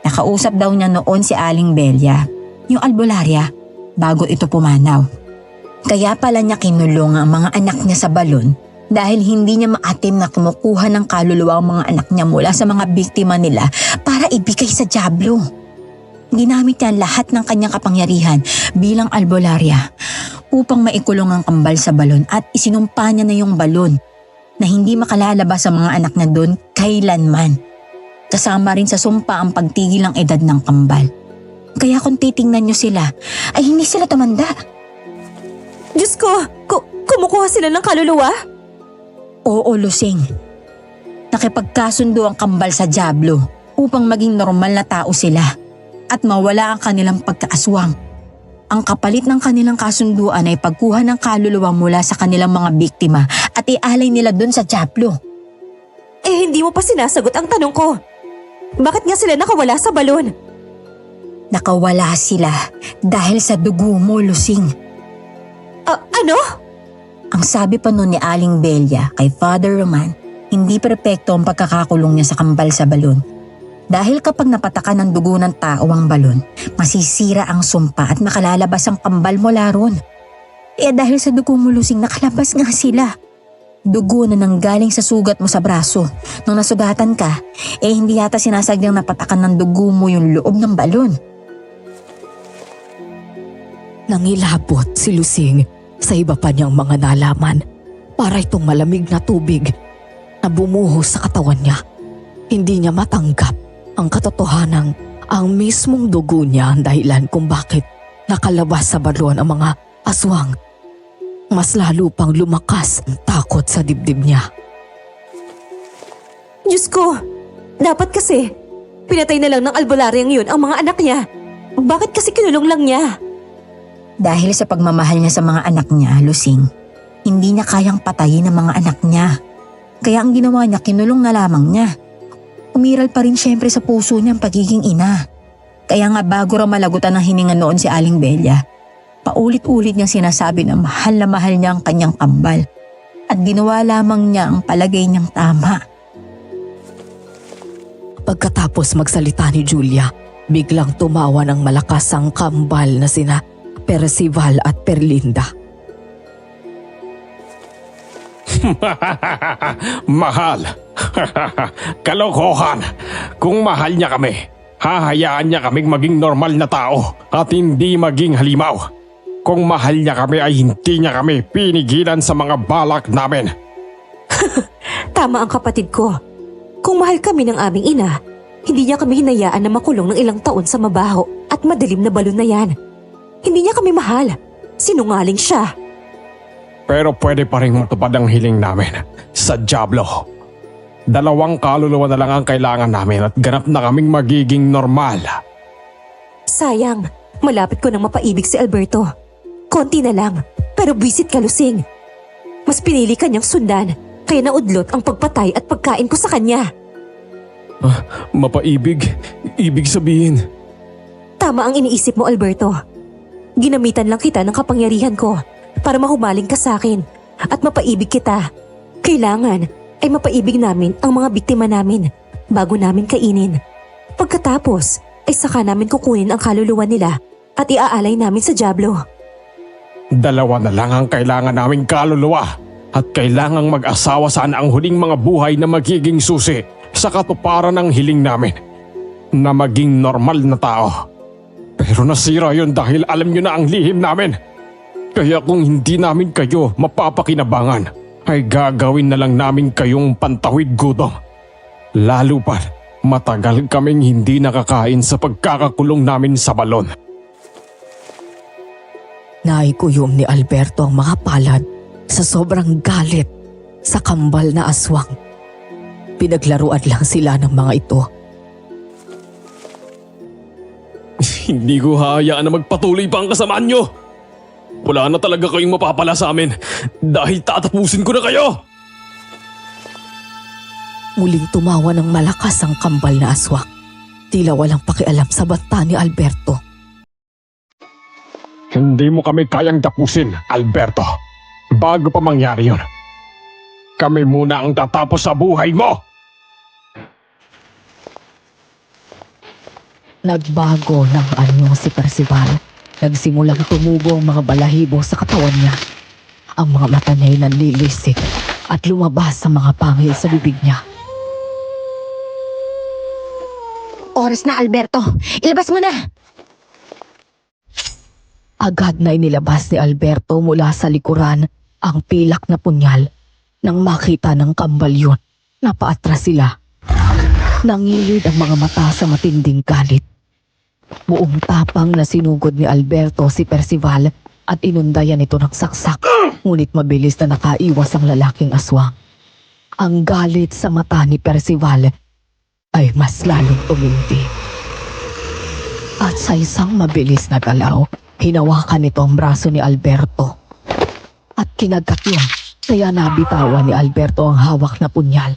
nakausap daw niya noon si Aling Belia, yung albularya, bago ito pumanaw. Kaya pala niya kinulong ang mga anak niya sa balon dahil hindi niya maatim na kumukuha ng kaluluwa ang mga anak niya mula sa mga biktima nila para ibigay sa dyablo. Ginamit niya lahat ng kanyang kapangyarihan bilang albularya upang maikulong ang kambal sa balon at isinumpa niya na yung balon na hindi makalalabas sa mga anak niya doon kailanman. Kasama rin sa sumpa ang pagtigil ng edad ng kambal. Kaya kung titingnan niyo sila, ay hindi sila tumanda. Diyos ko, kumukuha sila ng kaluluwa? Oo, Lusing. Nakipagkasundo ang kambal sa dyablo upang maging normal na tao sila at mawala ang kanilang pagkaaswang. Ang kapalit ng kanilang kasunduan ay pagkuha ng kaluluwa mula sa kanilang mga biktima at ialay nila dun sa dyablo. Eh hindi mo pa sinasagot ang tanong ko. Bakit nga sila nakawala sa balon? Nakawala sila dahil sa dugo mo, Lusing. Ano? Ang sabi pa nun ni Aling Belia kay Father Roman, hindi perpekto ang pagkakakulong niya sa kambal sa balon. Dahil kapag napatakan ng dugo ng tao ang balon, masisira ang sumpa at makalalabas ang kambal mula ron. Kaya dahil sa dugo mo, Lusing, nakalabas nga sila. Dugo na nanggaling sa sugat mo sa braso. Nung nasugatan ka, hindi yata sinasadyang napatakan ng dugo mo yung loob ng balon. Nangilabot si Lusing sa iba pa niyang mga nalaman para itong malamig na tubig na bumuhos sa katawan niya. Hindi niya matanggap ang katotohanang ang mismong dugo niya ang dahilan kung bakit nakalabas sa balon ang mga aswang. Mas lalo pang lumakas ang takot sa dibdib niya. Diyos ko, dapat kasi pinatay na lang ng albularyang yun ang mga anak niya. Bakit kasi kinulong lang niya? Dahil sa pagmamahal niya sa mga anak niya, Lusing, hindi niya kayang patayin ang mga anak niya. Kaya ang ginawa niya, kinulong na lamang niya. Umiral pa rin siyempre sa puso niya ang pagiging ina. Kaya nga bago raw malagutan ng hininga noon si Aling Belia, paulit-ulit niyang sinasabi na mahal niya ang kanyang kambal. At ginawa lamang niya ang palagay niyang tama. Pagkatapos magsalita ni Julia, biglang tumawa ng malakas ang kambal na sina Percival at Perlinda. Mahal. Kalokohan. Kung mahal niya kami, hahayaan niya kaming maging normal na tao at hindi maging halimaw. Kung mahal niya kami ay hindi niya kami pinigilan sa mga balak namin. Tama ang kapatid ko. Kung mahal kami ng aming ina, hindi niya kami hinayaan na makulong ng ilang taon sa mabaho at madilim na balon na yan. Hindi niya kami mahal. Sinungaling siya. Pero pwede pa rin matupad ang hiling namin sa Diablo. 2 kaluluwa na lang ang kailangan namin at ganap na kaming magiging normal. Sayang, malapit ko nang mapaibig si Alberto. Konti na lang, pero bisit ka, Lusing. Mas pinili kanyang sundan, kaya naudlot ang pagpatay at pagkain ko sa kanya. Mapaibig? Ibig sabihin? Tama ang iniisip mo, Alberto. Ginamitan lang kita ng kapangyarihan ko para mahumaling ka sa akin at mapaibig kita. Kailangan ay mapaibig namin ang mga biktima namin bago namin kainin. Pagkatapos ay saka namin kukunin ang kaluluwa nila at iaalay namin sa Diablo. 2 na lang ang kailangan naming kaluluwa at kailangang mag-asawa sana ang huling mga buhay na magiging susi sa katuparan ng hiling namin na maging normal na tao. Pero nasira yun dahil alam nyo na ang lihim namin. Kaya kung hindi namin kayo mapapakinabangan, ay gagawin na lang namin kayong pantawid gutom. Lalo pa, matagal kaming hindi nakakain sa pagkakakulong namin sa balon. Naikuyom ni Alberto ang mga palad sa sobrang galit sa kambal na aswang. Pinaglaruan lang sila ng mga ito. Hindi ko hahayaan na magpatuloy pa ang kasamaan nyo. Wala na talaga kayong mapapala sa amin dahil tatapusin ko na kayo. Muling tumawa ng malakas ang kambal na aswang. Tila walang pakialam sa banta ni Alberto. Hindi mo kami kayang tapusin, Alberto. Bago pa mangyari yun, kami muna ang tatapos sa buhay mo! Nagbago ng anyo si Percival. Nagsimulang tumubo ang mga balahibo sa katawan niya. Ang mga mata niya'y nanlilisik at lumabas sa mga pangil sa bibig niya. Oras na, Alberto. Ilabas mo na! Agad na inilabas ni Alberto mula sa likuran ang pilak na punyal. Nang makita ng kambal yun, napaatras sila. Nangilid ang mga mata sa matinding galit. Buong tapang na sinugod ni Alberto si Percival at inundayan ito ng saksak. Ngunit mabilis na nakaiwas ang lalaking aswang. Ang galit sa mata ni Percival ay mas lalong tumindi. At sa isang mabilis na galaw, hinawakan nito ang braso ni Alberto. At kinagat yun, kaya nabitawan ni Alberto ang hawak na punyal.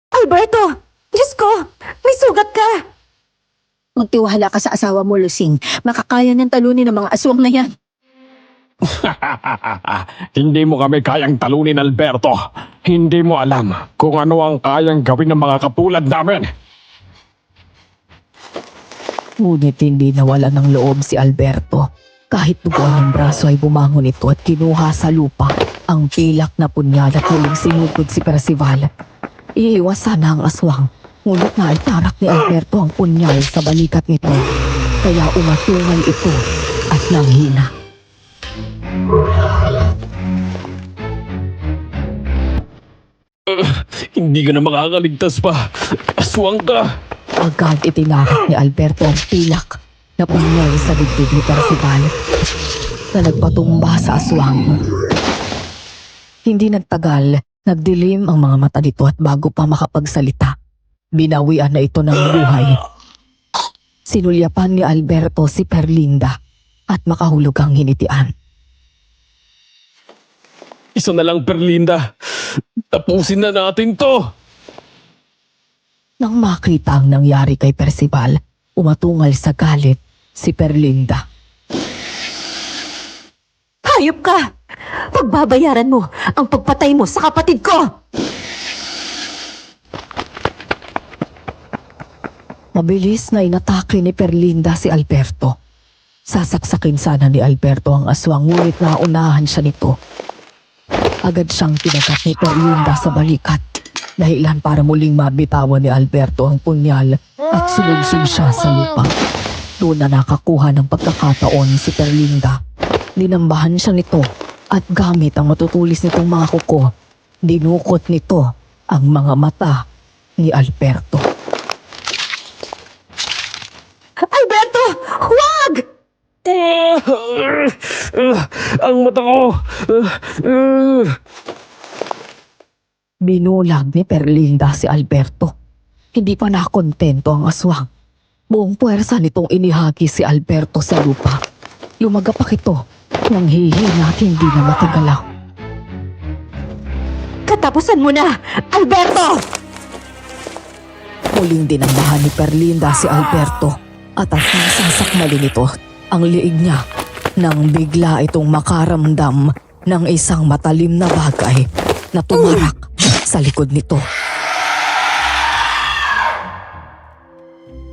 Alberto! Diyos ko! May sugat ka! Magtiwala ka sa asawa mo, Lusing. Makakaya niyang talunin ng mga aswang na yan. Hindi mo kami kayang talunin, Alberto. Hindi mo alam kung ano ang kayang gawin ng mga katulad namin. Ngunit hindi nawala ng loob si Alberto. Kahit duguan ng braso ay bumangon ito at kinuha sa lupa ang pilak na punyal at muling sinugod si Percival. Iiwas sana ang aswang, ngunit naitarak ni Alberto ang punyal sa balikat nito. Kaya umatungal ito at nanghina. Hindi ka na makakaligtas pa. Aswang ka. Agad itinarak ni Alberto ang pilak na punyal sa dibdib ni Percival na nagpatumba sa aswang. Hindi nagtagal, nagdilim ang mga mata nito at bago pa makapagsalita, binawian na ito ng buhay. Sinulyapan ni Alberto si Perlinda at makahulog ang hinitian. Isa na lang, Perlinda. Tapusin na natin to. Nang makita ang nangyari kay Percival, umatungal sa galit si Perlinda. Hayop ka! Pagbabayaran mo ang pagpatay mo sa kapatid ko! Mabilis na inatake ni Perlinda si Alberto. Sasaksakin sana ni Alberto ang aswang ngunit naunahan siya nito. Agad siyang kinagat ni Perlinda sa balikat, dahilan para muling mabitawan ni Alberto ang punyal at sulugsog siya sa lupa. Doon na nakakuha ng pagkakataon si Perlinda dinambahan siya nito at gamit ang matutulis nitong mga kuko, dinukot nito ang mga mata ni Alberto. Alberto! Huwag! Ang mata ko! Binulag ni Perlinda si Alberto. Hindi pa nakontento ang aswang. Buong puwersa nitong inihagi si Alberto sa lupa. Lumagapak ito nang hihina at hindi na matagalaw. Katapusan mo na, Alberto! Muling dinambahan ni Perlinda si Alberto at ang nasasakmali nito ang liig niya nang bigla itong makaramdam ng isang matalim na bagay na tumarak sa likod nito.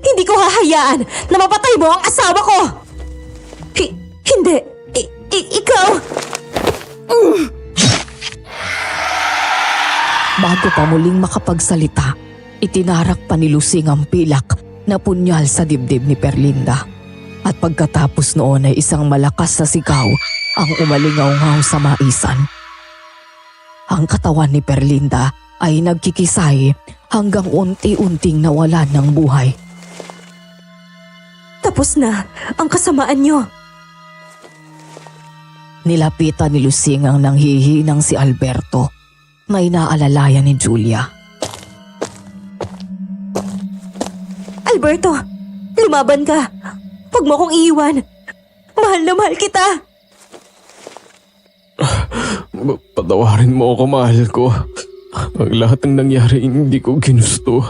Hindi ko hahayaan na mapatay mo ang asawa ko! Hindi! Ikaw! Bago pa muling makapagsalita, itinarak pa ni Lusing ang pilak na punyal sa dibdib ni Perlinda. At pagkatapos noon ay isang malakas na sigaw ang umalingaw-ngaw sa maisan. Ang katawan ni Perlinda ay nagkikisay hanggang unti-unting nawalan ng buhay. Tapos na ang kasamaan niyo. Nilapitan ni Lusing ang nanghihinang si Alberto na inaalalayan ni Julia. Alberto, lumaban ka. Huwag mo akong iiwan. Mahal na mahal kita. Patawarin mo ako, mahal ko. Ang lahat ng nangyari hindi ko ginusto.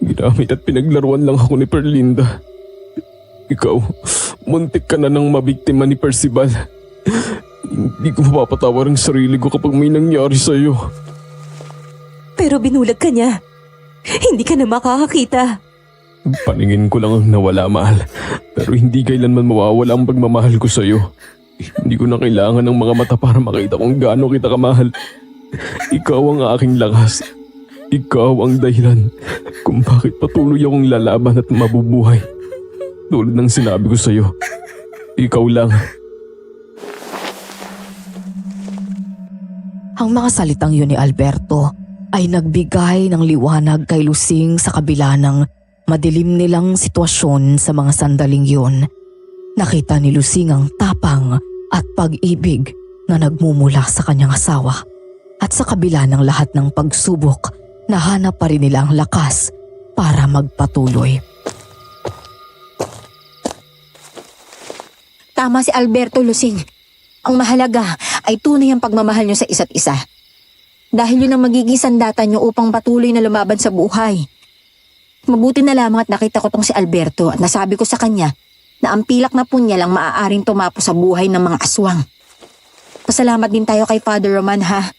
Ginamit at pinaglaruan lang ako ni Perlinda. Ikaw, muntik ka na nang mabiktima ni Percival. Hindi ko mapapatawar ang sarili ko kapag may nangyari sa'yo. Pero binulag ka niya. Hindi ka na makakakita. Paningin ko lang ang nawala, mahal. Pero hindi kailanman mawawala ang pagmamahal ko sa'yo. Hindi ko na kailangan ng mga mata para makita kung gaano kita kamahal. Ikaw ang aking lakas. Ikaw ang dahilan kung bakit patuloy akong lalaban at mabubuhay. Tulad ng sinabi ko sa'yo, ikaw lang. Ang mga salitang yun ni Alberto ay nagbigay ng liwanag kay Lusing sa kabila ng madilim nilang sitwasyon sa mga sandaling yun. Nakita ni Lusing ang tapang at pag-ibig na nagmumula sa kanyang asawa. At sa kabila ng lahat ng pagsubok, nahanap pa rin nila ang lakas para magpatuloy. Tama si Alberto, Lusing. Ang mahalaga ay tunay ang pagmamahal niyo sa isa't isa. Dahil yun ang magiging sandatan niyo upang patuloy na lumaban sa buhay. Mabuti na lamang at nakita ko tong si Alberto at nasabi ko sa kanya na ang pilak na punya lang maaaring tumapo sa buhay ng mga aswang. Pasalamat din tayo kay Father Roman, ha?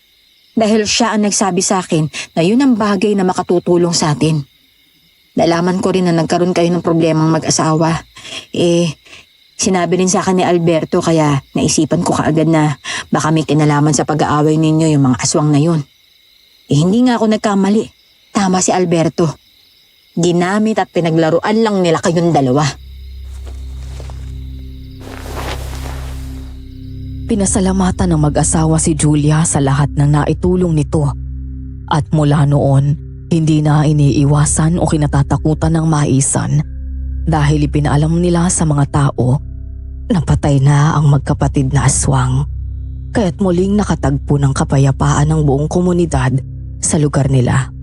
Dahil siya ang nagsabi sa akin na yun ang bagay na makatutulong sa atin. Nalaman ko rin na nagkaroon kayo ng problemang mag-asawa. Sinabi rin sa akin ni Alberto kaya naisipan ko kaagad na baka may kinalaman sa pag-aaway ninyo yung mga aswang na yun. Hindi nga ako nagkamali. Tama si Alberto. Ginamit at pinaglaruan lang nila kayong dalawa. Pinasalamatan ng mag-asawa si Julia sa lahat ng naitulong nito. At mula noon, hindi na iniiwasan o kinatatakutan ng maisan dahil ipinaalam nila sa mga tao na patay na ang magkapatid na aswang. Kaya't muling nakatagpo ng kapayapaan ng buong komunidad sa lugar nila.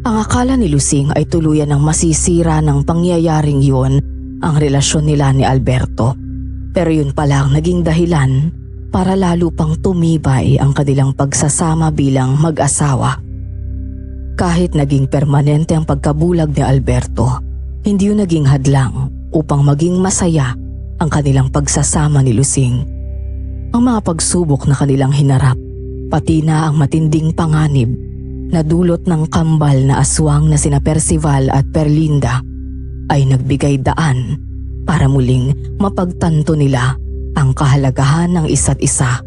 Ang akala ni Lusing ay tuluyan ng masisira ng pangyayaring yun ang relasyon nila ni Alberto. Pero yun pala ang naging dahilan para lalo pang tumibay ang kanilang pagsasama bilang mag-asawa. Kahit naging permanente ang pagkabulag ni Alberto, hindi yun naging hadlang upang maging masaya ang kanilang pagsasama ni Lusing. Ang mga pagsubok na kanilang hinarap, pati na ang matinding panganib na dulot ng kambal na aswang na sina Percival at Perlinda ay nagbigay daan para muling mapagtanto nila ang kahalagahan ng isa't isa.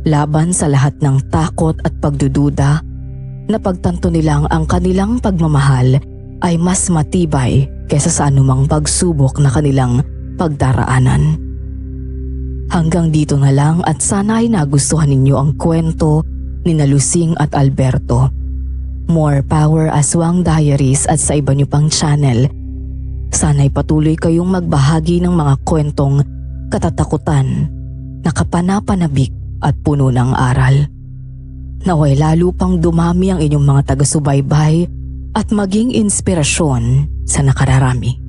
Laban sa lahat ng takot at pagdududa, napagtanto nilang ang kanilang pagmamahal ay mas matibay kaysa sa anumang pagsubok na kanilang pagdaraanan. Hanggang dito na lang at sana ay nagustuhan ninyo ang kwento ni Lusing at Alberto. More power Aswang Diaries at sa iba nyo pang channel. Sana'y patuloy kayong magbahagi ng mga kwentong katatakutan, nakapanapanabik at puno ng aral. Naway lalo pang dumami ang inyong mga taga-subaybay at maging inspirasyon sa nakararami.